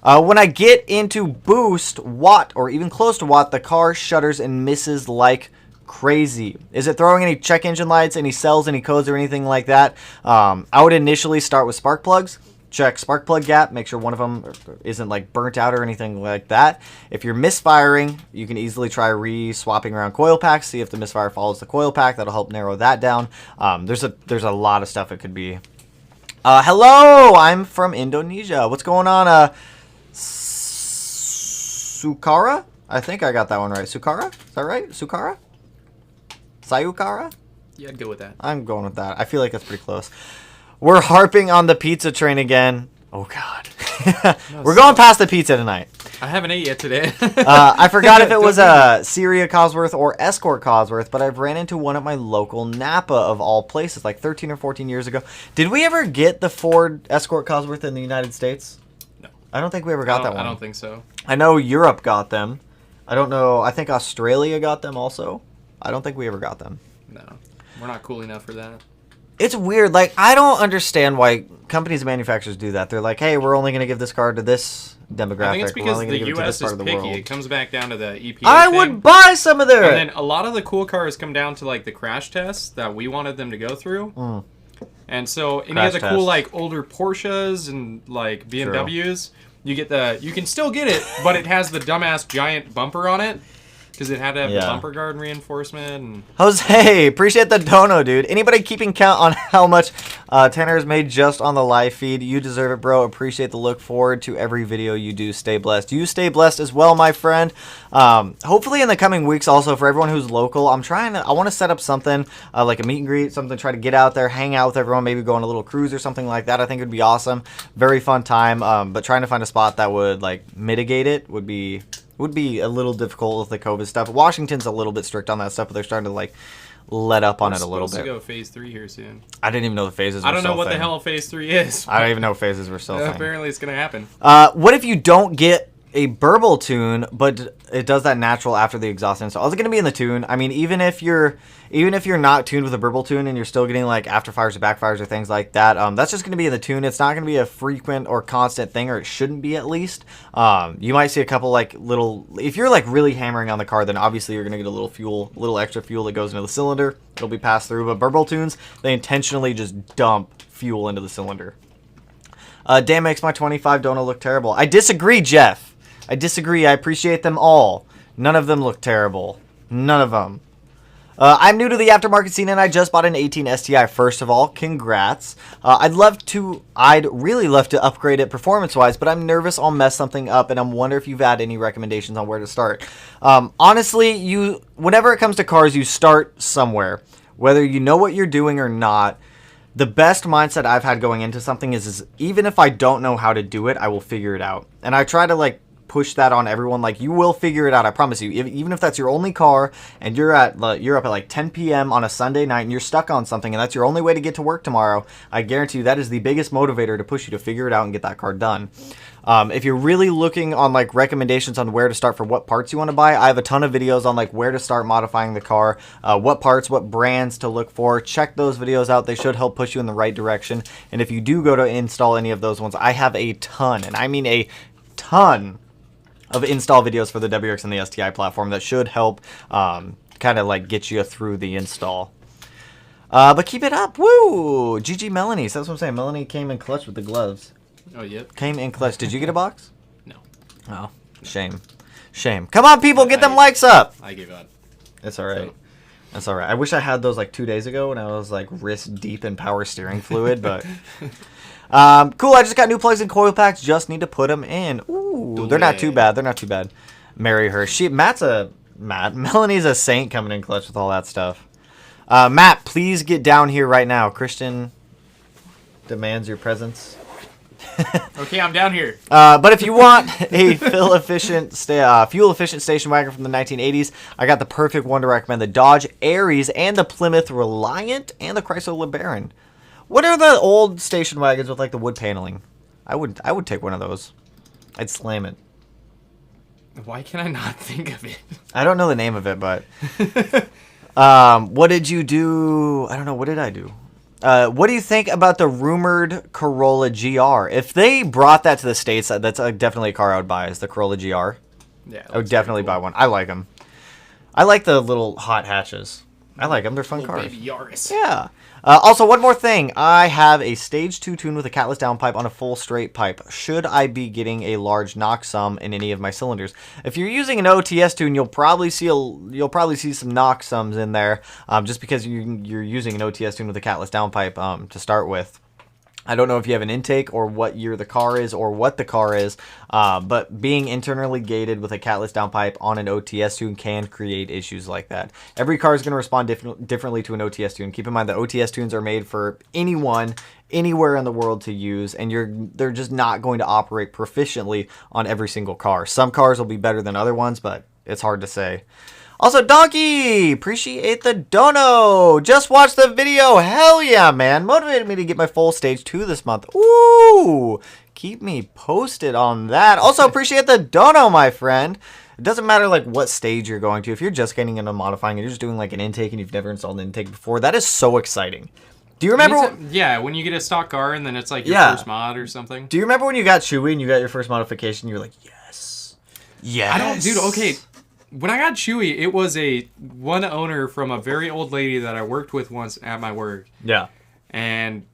When I get into boost, watt, or even close to watt, the car shudders and misses like crazy. Is it throwing any check engine lights, any cells, any codes, or anything like that? I would initially start with spark plugs. Check spark plug gap, make sure one of them isn't like burnt out or anything like that. If you're misfiring, you can easily try re-swapping around coil packs, see if the misfire follows the coil pack. That'll help narrow that down. There's a lot of stuff it could be. Hello, I'm from Indonesia. What's going on? Sukara? I think I got that one right. Sukara? Is that right? Sukara? Sayukara? Yeah, I'd go with that. I'm going with that. I feel like that's pretty close. We're harping on the pizza train again. Oh, God. We're going past the pizza tonight. I haven't ate yet today. I forgot if it was Syria Cosworth or Escort Cosworth, but I've ran into one at my local Napa of all places, like 13 or 14 years ago. Did we ever get the Ford Escort Cosworth in the United States? No. I don't think we ever got that one. I don't think so. I know Europe got them. I don't know. I think Australia got them also. I don't think we ever got them. No. We're not cool enough for that. It's weird. Like, I don't understand why companies and manufacturers do that. They're like, hey, we're only going to give this car to this demographic. I think it's because the U.S. is picky. It comes back down to the EPA I would buy some of their... And then a lot of the cool cars come down to, like, the crash tests that we wanted them to go through. And so any of the cool, like, older Porsches and, like, BMWs, you can still get it, but it has the dumbass giant bumper on it. Because it had to have the bumper guard reinforcement. And... Jose, appreciate the dono, dude. Anybody keeping count on how much Tanner has made just on the live feed? You deserve it, bro. Appreciate the look forward to every video you do. Stay blessed. You stay blessed as well, my friend. Hopefully in the coming weeks also, for everyone who's local, I want to set up something like a meet and greet, something to try to get out there, hang out with everyone, maybe go on a little cruise or something like that. I think it would be awesome. Very fun time. But trying to find a spot that would like mitigate it would be a little difficult with the COVID stuff. Washington's a little bit strict on that stuff, but they're starting to like let up on it a little bit. We're supposed to go phase 3 here soon. I didn't even know the phases were I don't know still what thing. the hell phase 3 is. I don't even know phases were still a thing. Apparently it's going to happen. What if you don't get a burble tune, but it does that natural after the exhaust install? Is it going to be in the tune? I mean, even if you're not tuned with a burble tune and you're still getting like afterfires or backfires or things like that, that's just going to be in the tune. It's not going to be a frequent or constant thing, or it shouldn't be at least. You might see a couple like little, if you're like really hammering on the car, then obviously you're going to get a little extra fuel that goes into the cylinder. It'll be passed through, but burble tunes, they intentionally just dump fuel into the cylinder. Dan makes my 25 dono look terrible. I disagree, Jeff. I disagree. I appreciate them all. None of them look terrible. None of them. I'm new to the aftermarket scene, and I just bought an 18 STI. First of all, congrats. I'd really love to upgrade it performance-wise, but I'm nervous I'll mess something up, and I'm wondering if you've had any recommendations on where to start. Honestly, whenever it comes to cars, you start somewhere. Whether you know what you're doing or not, the best mindset I've had going into something is even if I don't know how to do it, I will figure it out. And I try to like push that on everyone. Like, you will figure it out, I promise you. Even if that's your only car and you're up at like 10 p.m. on a Sunday night and you're stuck on something and that's your only way to get to work tomorrow, I guarantee you that is the biggest motivator to push you to figure it out and get that car done. If you're really looking on like recommendations on where to start for what parts you want to buy, I have a ton of videos on like where to start modifying the car, what parts, what brands to look for. Check those videos out. They should help push you in the right direction. And if you do go to install any of those ones, I have a ton, and I mean a ton of install videos for the WRX and the STI platform that should help kind of like get you through the install. But keep it up. Woo! GG Melanie. So that's what I'm saying. Melanie came in clutch with the gloves. Oh, yep. Came in clutch. Did you get a box? No. Oh, shame. Shame. Come on, people. Get them likes up. I gave up. It's all right. That's all right. I wish I had those like 2 days ago when I was like wrist deep in power steering fluid, but cool. I just got new plugs and coil packs. Just need to put them in. Ooh, they're not too bad. They're not too bad. Marry her. Melanie's a saint coming in clutch with all that stuff. Matt, please get down here right now. Christian demands your presence. Okay, I'm down here. But if you want a fuel-efficient station wagon from the 1980s, I got the perfect one to recommend: the Dodge Aries and the Plymouth Reliant and the Chrysler LeBaron. What are the old station wagons with like the wood paneling? I would take one of those. I'd slam it. Why can I not think of it? I don't know the name of it, but what did you do? I don't know. What did I do? What do you think about the rumored Corolla GR? If they brought that to the States, that's definitely a car I would buy, is the Corolla GR. Yeah, I would definitely buy one. I like them. I like the little hot hatches. I like them. They're fun cars. Baby Yaris. Yeah. Also, one more thing. I have a Stage 2 tune with a catless downpipe on a full straight pipe. Should I be getting a large knock sum in any of my cylinders? If you're using an OTS tune, you'll probably see some knock sums in there, just because you're using an OTS tune with a catless downpipe to start with. I don't know if you have an intake or what year the car is or what the car is, but being internally gated with a catless downpipe on an OTS tune can create issues like that. Every car is going to respond differently to an OTS tune. Keep in mind that OTS tunes are made for anyone, anywhere in the world to use, and they're just not going to operate proficiently on every single car. Some cars will be better than other ones, but it's hard to say. Also, Donkey, appreciate the dono. Just watched the video. Hell yeah, man. Motivated me to get my full Stage 2 this month. Ooh, keep me posted on that. Also, appreciate the dono, my friend. It doesn't matter like what stage you're going to. If you're just getting into modifying and you're just doing like an intake and you've never installed an intake before, that is so exciting. Do you remember? Yeah, when you get a stock car and then it's like your first mod or something. Do you remember when you got Chewy and you got your first modification? You were like, yes. Yes. I don't, dude, okay. When I got Chewy, it was one owner from a very old lady that I worked with once at my work. Yeah. And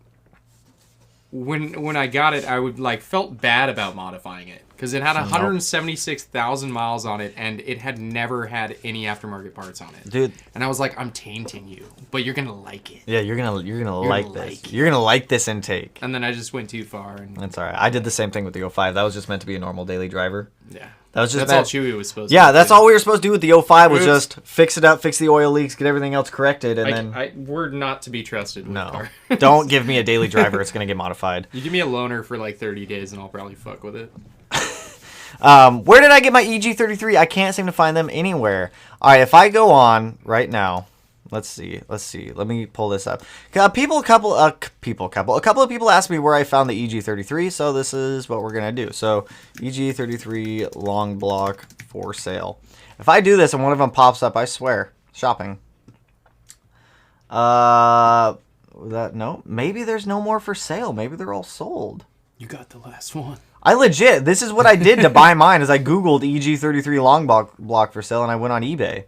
when I got it, I would felt bad about modifying it because it had 176,000 miles on it, and it had never had any aftermarket parts on it. Dude. And I was like, I'm tainting you, but you're gonna like it. Yeah, you're gonna like this. You're gonna like this intake. And then I just went too far. And that's all right. I did the same thing with the 05. That was just meant to be a normal daily driver. Yeah. That's all Chewy was supposed to do. Yeah, that's all we were supposed to do with the 05 was just fix it up, fix the oil leaks, get everything else corrected, and then... We're not to be trusted with No. Don't give me a daily driver. It's going to get modified. You give me a loaner for 30 days and I'll probably fuck with it. Where did I get my EG33? I can't seem to find them anywhere. All right, if I go on right now... Let's see. Let me pull this up. A couple of people asked me where I found the EG33, so this is what we're gonna do. So EG33 long block for sale. If I do this and one of them pops up, I swear, shopping. No, maybe there's no more for sale. Maybe they're all sold. You got the last one. This is what I did to buy mine. Is I googled EG33 long block for sale and I went on eBay.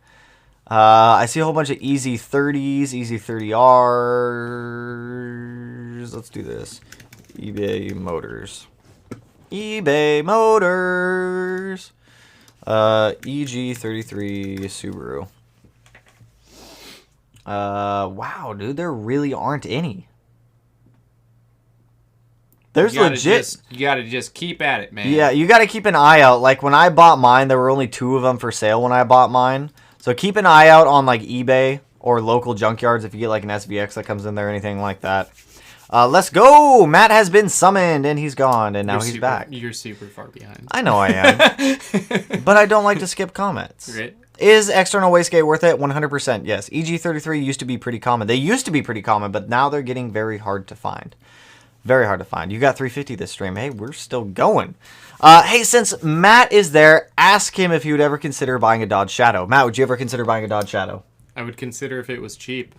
I see a whole bunch of EZ30s, EZ30Rs. Let's do this. eBay Motors. EG33 Subaru. Wow, dude, there really aren't any. There's legit. You gotta just keep at it, man. Yeah, you gotta keep an eye out. Like when I bought mine, there were only 2 of them for sale when I bought mine. So keep an eye out on eBay or local junkyards if you get an SVX that comes in there or anything like that. Let's go! Matt has been summoned and he's gone and now he's back. You're super far behind. I know I am. But I don't like to skip comments. Right. Is external wastegate worth it? 100% yes. EG33 used to be pretty common. They used to be pretty common, but now they're getting very hard to find. Very hard to find. You got 350 this stream. Hey, we're still going. Hey, since Matt is there, ask him if he would ever consider buying a Dodge Shadow. Matt, would you ever consider buying a Dodge Shadow? I would consider if it was cheap.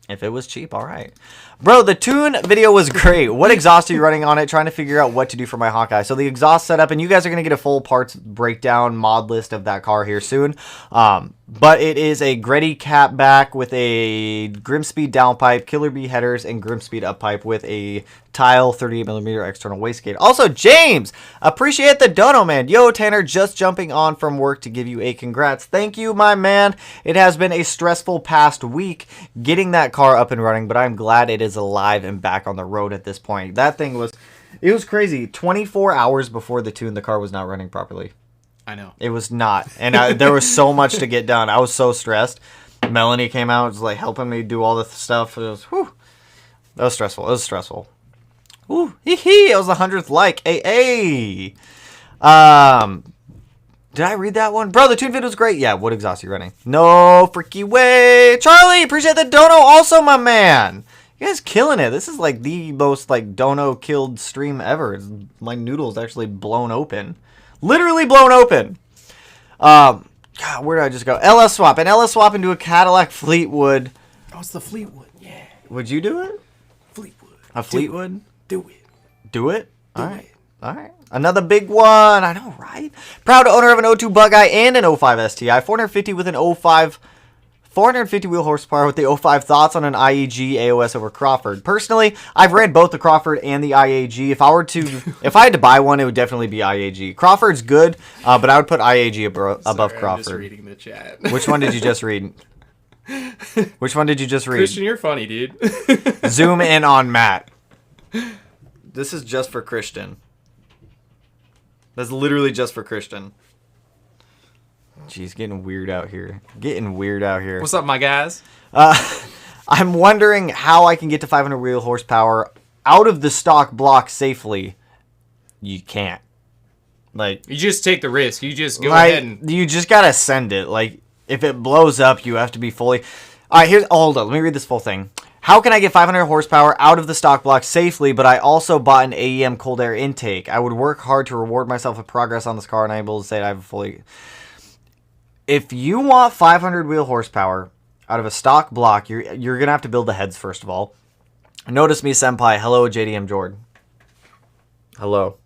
If it was cheap, all right. Bro, the tune video was great. What exhaust are you running on it? Trying to figure out what to do for my Hawkeye. So the exhaust setup, and you guys are going to get a full parts breakdown mod list of that car here soon. But it is a Gretty catback with a Grimspeed downpipe, Killer Bee headers, and Grimspeed uppipe with a tile 38mm external wastegate. Also, James, appreciate the dono, man. Yo, Tanner, just jumping on from work to give you a congrats. Thank you, my man. It has been a stressful past week getting that car up and running, but I'm glad it is alive and back on the road at this point. That thing was, it was crazy. 24 hours before the tune, the car was not running properly. I know. It was not. And there was so much to get done. I was so stressed. Melanie came out, was like helping me do all the stuff. It was, whew. That was stressful. It was stressful. Ooh, hee. It was the 100th like. Hey. Did I read that one? Bro, the tune video was great. Yeah, what exhaust are you running? No freaky way. Charlie, appreciate the dono also, my man. You guys killing it. This is like the most like dono killed stream ever. My noodle's actually blown open. Literally blown open. God, where did I just go? LS swap. An LS swap into a Cadillac Fleetwood. Oh, it's the Fleetwood. Yeah. Would you do it? Fleetwood. A Fleetwood? Do it. Do it? Do All right. it. All right. Another big one. I know, right? Proud owner of an 02 Bug-Eye and an 05 STI. 450 with an 05... 450 wheel horsepower with the 05. Thoughts on an IAG AOS over Crawford? Personally, I've ran both the Crawford and the IAG. If I had to buy one, it would definitely be IAG. Crawford's good, but I would put IAG above Crawford. I'm just reading the chat. Which one did you just read? Which one did you just read? Christian, you're funny, dude. Zoom in on Matt. This is just for Christian. That's literally just for Christian. Jeez, getting weird out here. What's up, my guys? I'm wondering how I can get to 500 wheel horsepower out of the stock block safely. You can't. Like, you just take the risk. You just go ahead and... You just gotta send it. Like, if it blows up, you have to be fully... Alright, hold on. Let me read this full thing. How can I get 500 horsepower out of the stock block safely, but I also bought an AEM cold air intake? I would work hard to reward myself with progress on this car, and I'm able to say that I have a fully... If you want 500 wheel horsepower out of a stock block, you're going to have to build the heads first of all. Notice me, senpai. Hello, JDM Jordan. Hello.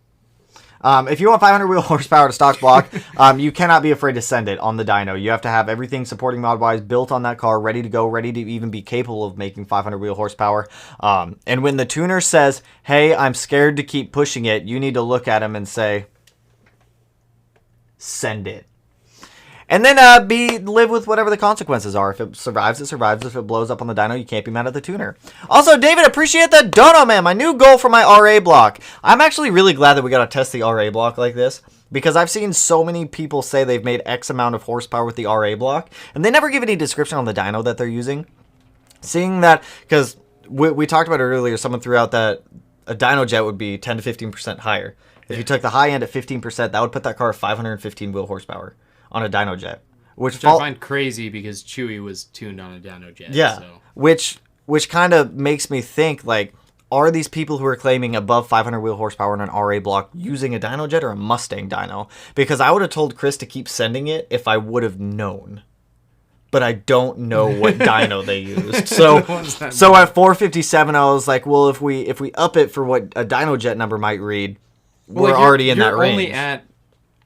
If you want 500 wheel horsepower to stock block, you cannot be afraid to send it on the dyno. You have to have everything supporting mod-wise built on that car, ready to go, ready to even be capable of making 500 wheel horsepower. And when the tuner says, hey, I'm scared to keep pushing it, you need to look at him and say, send it. And then live with whatever the consequences are. If it survives, it survives. If it blows up on the dyno, you can't be mad at the tuner. Also, David, appreciate that dono, man. My new goal for my RA block. I'm actually really glad that we got to test the RA block like this, because I've seen so many people say they've made X amount of horsepower with the RA block, and they never give any description on the dyno that they're using. Seeing that, because we talked about it earlier, someone threw out that a dyno jet would be 10 to 15% higher. If you took the high end at 15%, that would put that car at 515 wheel horsepower on a dyno jet, which I find crazy because Chewy was tuned on a dyno jet. Yeah, so. which kind of makes me think, like, are these people who are claiming above 500 wheel horsepower in an RA block using a dyno jet or a Mustang dyno? Because I would have told Chris to keep sending it if I would have known, but I don't know what dyno they used. So at 457, I was like, well, if we up it for what a dyno jet number might read, we're already in that range.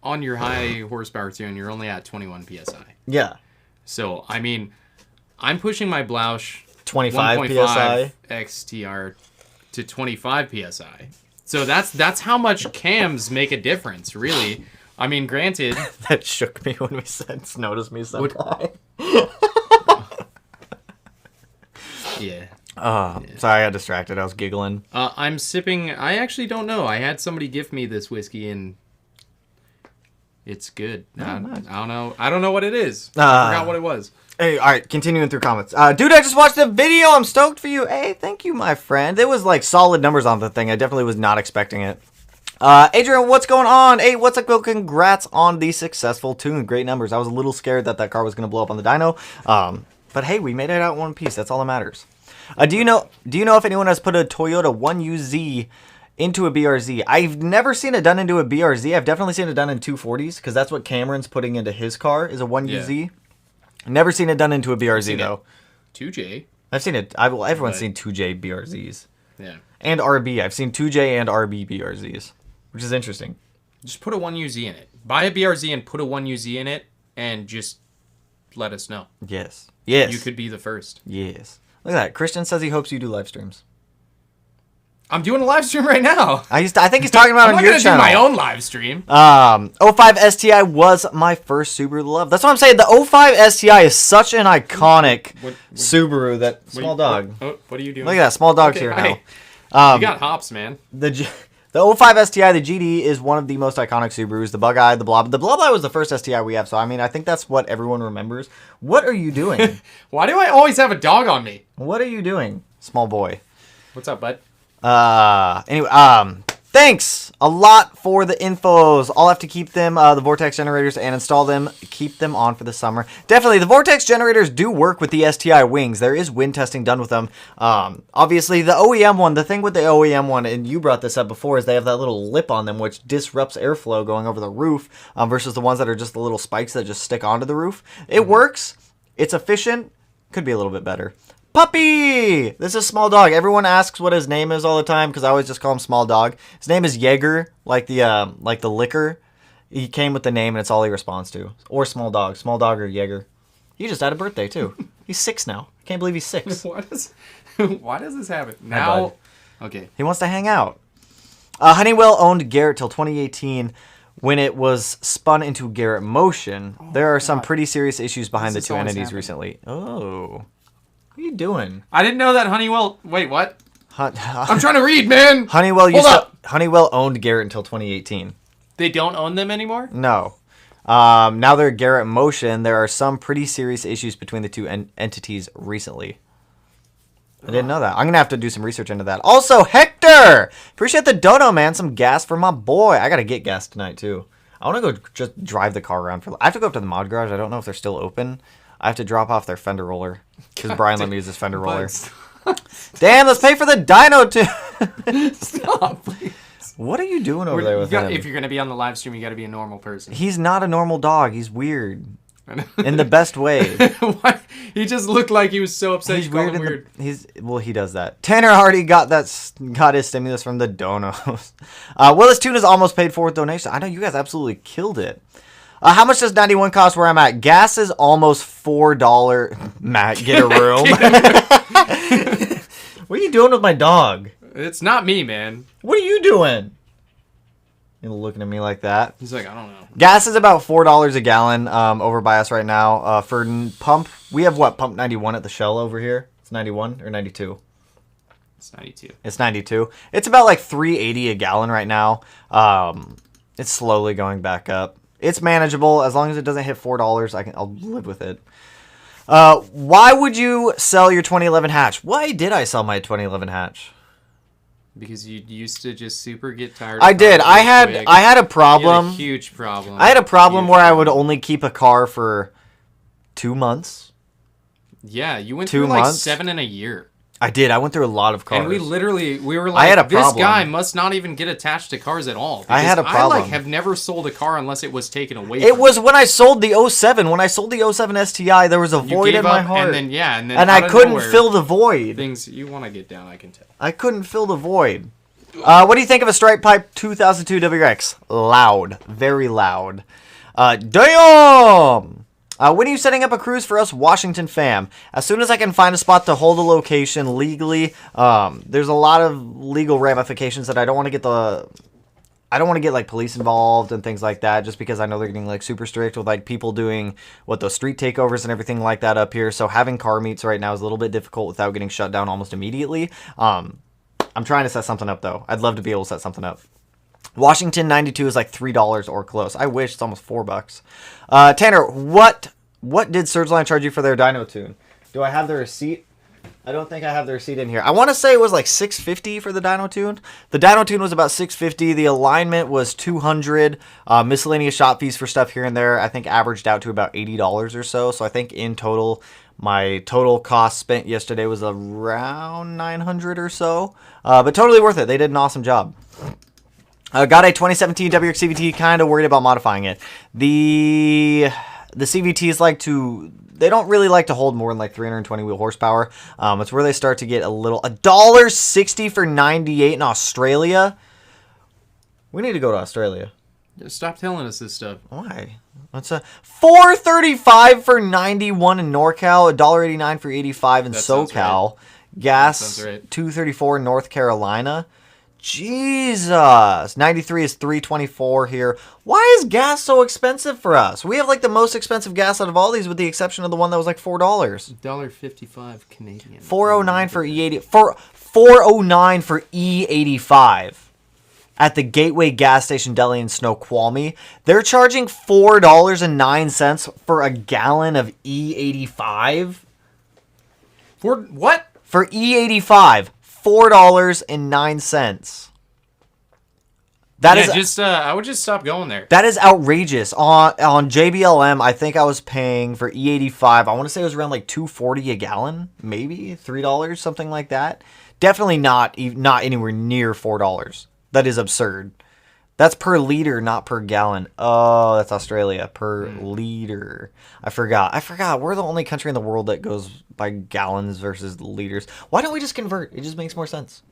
On your high horsepower tune, you're only at 21 psi. Yeah. So, I mean, I'm pushing my Blausch 25 psi XTR to 25 psi. So that's how much cams make a difference, really. I mean, granted... That shook me when we said, notice me senpai. Yeah. Sorry, I got distracted. I was giggling. I'm sipping... I actually don't know. I had somebody gift me this whiskey and... It's good. Nice. I don't know what it is. I forgot what it was. Hey, all right, continuing through comments. Dude, I just watched the video. I'm stoked for you. Hey, thank you, my friend. It was like solid numbers on the thing. I definitely was not expecting it. Adrian, what's going on? Hey, what's up, Bill? Congrats on the successful tune. Great numbers. I was a little scared that car was going to blow up on the dyno. But hey, we made it out in one piece. That's all that matters. Do you know if anyone has put a Toyota 1UZ into a BRZ? I've never seen it done into a BRZ. I've definitely seen it done in 240s, because that's what Cameron's putting into his car, is a 1UZ. Never seen it done into a BRZ, though. 2J. I've seen it. Everyone's seen 2J BRZs. Yeah. And RB. I've seen 2J and RB BRZs, which is interesting. Just put a 1UZ in it. Buy a BRZ and put a 1UZ in it, and just let us know. Yes. Yes. You could be the first. Yes. Look at that. Christian says he hopes you do live streams. I'm doing a live stream right now. I think he's talking about on your channel. I'm not gonna do my own live stream. 05 STI was my first Subaru to love. That's what I'm saying. The 05 STI is such an iconic Subaru that... Small dog. What are you doing? Look at that. Small dog's here hi. now. You got hops, man. The 05 STI, the GD, is one of the most iconic Subarus. The Bug-Eye, the Blob. The Blob-Eye was the first STI we have, so I mean, I think that's what everyone remembers. What are you doing? Why do I always have a dog on me? What are you doing, small boy? What's up, bud? Anyway, thanks a lot for the infos. I'll have to keep them, the Vortex generators, and install them, keep them on for the summer. Definitely, the Vortex generators do work with the STI wings. There is wind testing done with them. Obviously, the OEM one, the thing with the OEM one, and you brought this up before, is they have that little lip on them, which disrupts airflow going over the roof, versus the ones that are just the little spikes that just stick onto the roof. It works. It's efficient. Could be a little bit better. Puppy! This is Small Dog. Everyone asks what his name is all the time because I always just call him Small Dog. His name is Jaeger, like the liquor. He came with the name and it's all he responds to. Or Small Dog. Small Dog or Jaeger. He just had a birthday too. He's 6 now. I can't believe he's 6. Why does this happen? Now, okay. He wants to hang out. Honeywell owned Garrett till 2018 when it was spun into Garrett Motion. There are some pretty serious issues behind the two entities recently. Oh. What are you doing? I didn't know that Honeywell... Wait, what? I'm trying to read, man! Honeywell owned Garrett until 2018. They don't own them anymore? No. Now they're Garrett Motion. There are some pretty serious issues between the two entities recently. I didn't know that. I'm going to have to do some research into that. Also, Hector! Appreciate the dono, man. Some gas for my boy. I got to get gas tonight, too. I want to go just drive the car around. I have to go up to the mod garage. I don't know if they're still open. I have to drop off their fender roller because Brian let me use his fender roller. Damn, let's pay for the dyno too. Stop, please. What are you doing over there with him? If you're going to be on the live stream, you got to be a normal person. He's not a normal dog. He's weird. In the best way. He just looked like he was so upset. He's weird. Well, he does that. Tanner already got his stimulus from the donos. Willis Tune is almost paid for with donation. I know you guys absolutely killed it. How much does 91 cost where I'm at? Gas is almost $4. Matt, get a room. What are you doing with my dog? It's not me, man. What are you doing? You're looking at me like that. He's like, I don't know. Gas is about $4 a gallon over by us right now. For pump, we have what? Pump 91 at the Shell over here. It's 91 or 92? It's 92. It's 92. It's about like $3.80 a gallon right now. It's slowly going back up. It's manageable as long as it doesn't hit $4. I'll live with it. Why would you sell your 2011 hatch? Why did I sell my 2011 hatch? Because you used to just super get tired. I did. I had a problem. You had a huge problem. I had a problem where I would only keep a car for 2 months. Yeah, you went 2 through months? like 7 in a year. I did. I went through a lot of cars. And we were like, I had a this problem. guy must not even get attached to cars at all. I had a problem. I have never sold a car unless it was taken away It from was me. when I sold the 07. When I sold the 07 STI, there was a void in my heart. And then I couldn't fill the void. Things you want to get down, I can tell. I couldn't fill the void. What do you think of a Stripe Pipe 2002 WX? Loud. Very loud. Damn! When are you setting up a cruise for us Washington fam? As soon as I can find a spot to hold a location legally. There's a lot of legal ramifications that I don't want to get like police involved and things like that, just because I know they're getting like super strict with like people doing those street takeovers and everything like that up here. So having car meets right now is a little bit difficult without getting shut down almost immediately. I'm trying to set something up though. I'd love to be able to set something up. Washington 92 is like $3 or close. I wish it's almost $4. Tanner, what did Surgeline charge you for their dyno tune? Do I have the receipt? I don't think I have the receipt in here. I want to say it was like $650 for the dyno tune. The dyno tune was about $650. The alignment was $200. Miscellaneous shop fees for stuff here and there, I think averaged out to about $80 or so. So I think in total, my total cost spent yesterday was around $900 or so. But totally worth it. They did an awesome job. Got a 2017 WX CVT, kind of worried about modifying it. The CVTs they don't really like to hold more than like 320 wheel horsepower. It's where they start to get a little, $1.60 for 98 in Australia. We need to go to Australia. Stop telling us this stuff. Why? What's a $4.35 for 91 in NorCal, $1.89 for 85 in SoCal. Right. Gas right. $2.34 in North Carolina. Jesus, 93 is $3.24 here. Why is gas so expensive for us? We have like the most expensive gas out of all these, with the exception of the one that was like $4. $1.55 Canadian. $4.09 for E80. $4.09 for E85. At the Gateway gas station deli in Snoqualmie, they're charging $4.09 for a gallon of E85. For what? For E85, $4.09. That is I would just stop going there. That is outrageous. On JBLM, I think I was paying for E85. I want to say it was around like $2.40 a gallon, maybe $3, something like that. Definitely not anywhere near $4. That is absurd. That's per liter, not per gallon. Oh, that's Australia. Per liter. I forgot. We're the only country in the world that goes by gallons versus liters. Why don't we just convert? It just makes more sense.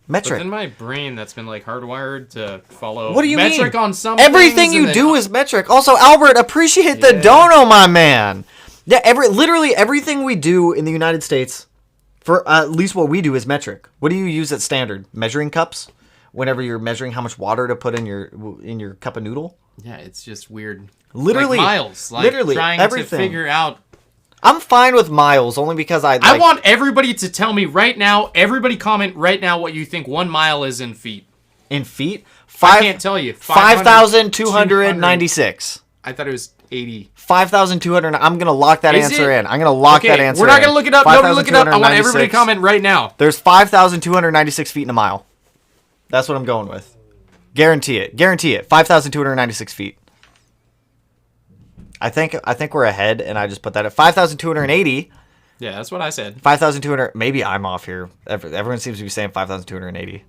Metric. But in my brain, that's been like hardwired to follow. What do you metric mean? On some everything you do is metric. Also, Albert, appreciate the dono, my man. Yeah, literally everything we do in the United States, for at least what we do, is metric. What do you use at standard? Measuring cups? Whenever you're measuring how much water to put in your cup of noodle? Yeah, it's just weird. Literally. Like miles. Like literally. Trying everything. to figure out. I'm fine with miles, only because I want everybody to tell me right now, everybody comment right now what you think 1 mile is in feet. In feet? I can't tell you. 5,296. I thought it was 80. 5,200. I'm going to lock that answer in. I'm going to lock that answer in. We're not going to look it up. Nobody look it up. I want everybody to comment right now. There's 5,296 feet in a mile. That's what I'm going with. Guarantee it. 5,296 feet. I think we're ahead, and I just put that at 5,280. Yeah, that's what I said. 5,200. Maybe I'm off here. Everyone seems to be saying 5,280.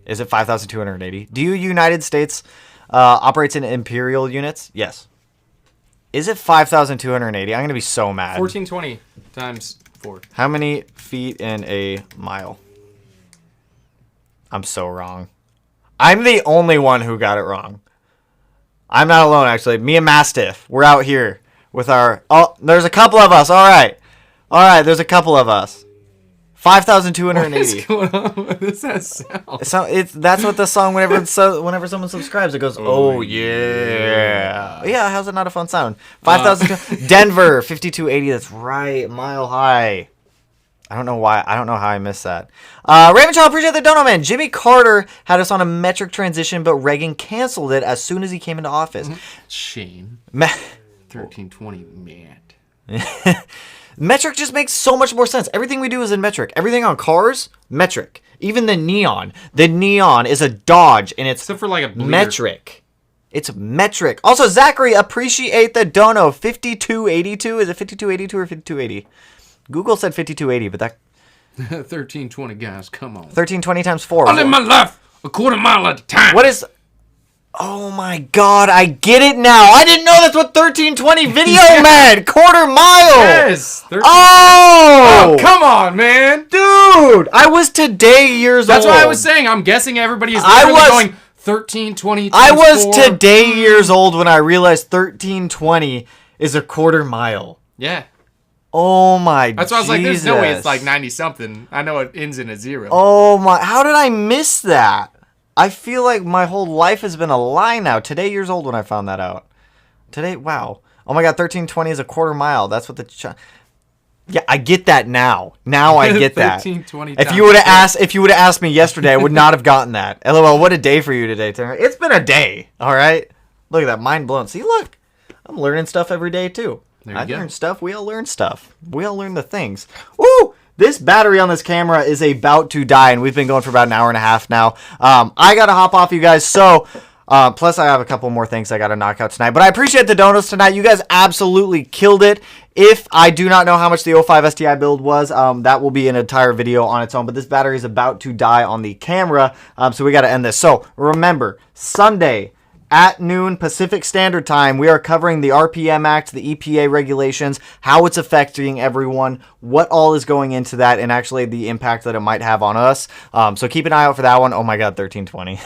Is it 5,280? Do you United States operates in imperial units? Yes. Is it 5,280? I'm going to be so mad. 1420 times 4. How many feet in a mile? I'm so wrong. I'm the only one who got it wrong. I'm not alone, actually. Me and Mastiff, we're out here with our... Oh, there's a couple of us. All right, there's a couple of us. 5,280. What is going on? What does that sound? That's what the song, whenever someone subscribes, it goes, oh yeah. Yeah, how's it not a fun sound? 5,000... Denver, 5,280. That's right. Mile High. I don't know why. I don't know how I missed that. Ravenchild, appreciate the dono, man. Jimmy Carter had us on a metric transition, but Reagan canceled it as soon as he came into office. Shame. 1320, man. Metric just makes so much more sense. Everything we do is in metric. Everything on cars, metric. Even the neon. The neon is a Dodge, and it's except for like a bleeder. Metric. It's metric. Also, Zachary, appreciate the dono. 5282. Is it 5282 or 5280? Google said 5280, but that... 1320, guys, come on. 1320 times 4. I live my life a quarter mile at a time. What is... Oh my god, I get it now. I didn't know that's what 1320 video meant. Quarter mile. Yes. Oh, come on, man. Dude, I was today years old. That's what I was saying. I'm guessing everybody is going 1320 times I was 4. today years old when I realized 1320 is a quarter mile. Yeah. Oh my! That's why I was like, "There's no way it's like 90 something." I know it ends in a 0. Oh my! How did I miss that? I feel like my whole life has been a lie now. Today years old when I found that out. Today, wow! Oh my god! 1320 is a quarter mile. That's what the. Yeah, I get that now. Now I get that. 1320. If you would have asked me yesterday, I would not have gotten that. LOL. What a day for you today, Tanner. It's been a day. All right. Look at that, mind blown. See, look, I'm learning stuff every day too. I learn stuff. We all learn stuff. We all learn the things. Woo! This battery on this camera is about to die, and we've been going for about an hour and a half now. I got to hop off, you guys. So, plus I have a couple more things I got to knock out tonight. But I appreciate the donuts tonight. You guys absolutely killed it. If I do not know how much the 05 STI build was, that will be an entire video on its own. But this battery is about to die on the camera, so we got to end this. So, remember, Sunday... at noon Pacific Standard Time, we are covering the RPM Act, the EPA regulations, how it's affecting everyone, what all is going into that, and actually the impact that it might have on us. So keep an eye out for that one. Oh my god, 1320.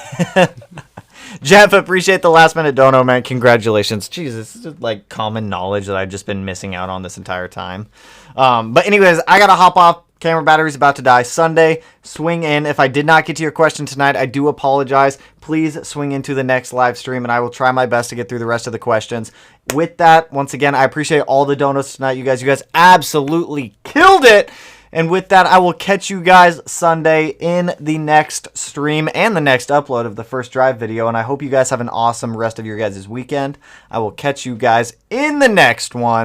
Jeff, appreciate the last minute dono, man. Congratulations. Jeez, this is just like common knowledge that I've just been missing out on this entire time. But anyways, I gotta hop off. Camera battery's about to die. Sunday, swing in. If I did not get to your question tonight, I do apologize. Please swing into the next live stream, and I will try my best to get through the rest of the questions. With that, once again, I appreciate all the donuts tonight. You guys absolutely killed it. And with that, I will catch you guys Sunday in the next stream and the next upload of the first drive video. And I hope you guys have an awesome rest of your guys' weekend. I will catch you guys in the next one.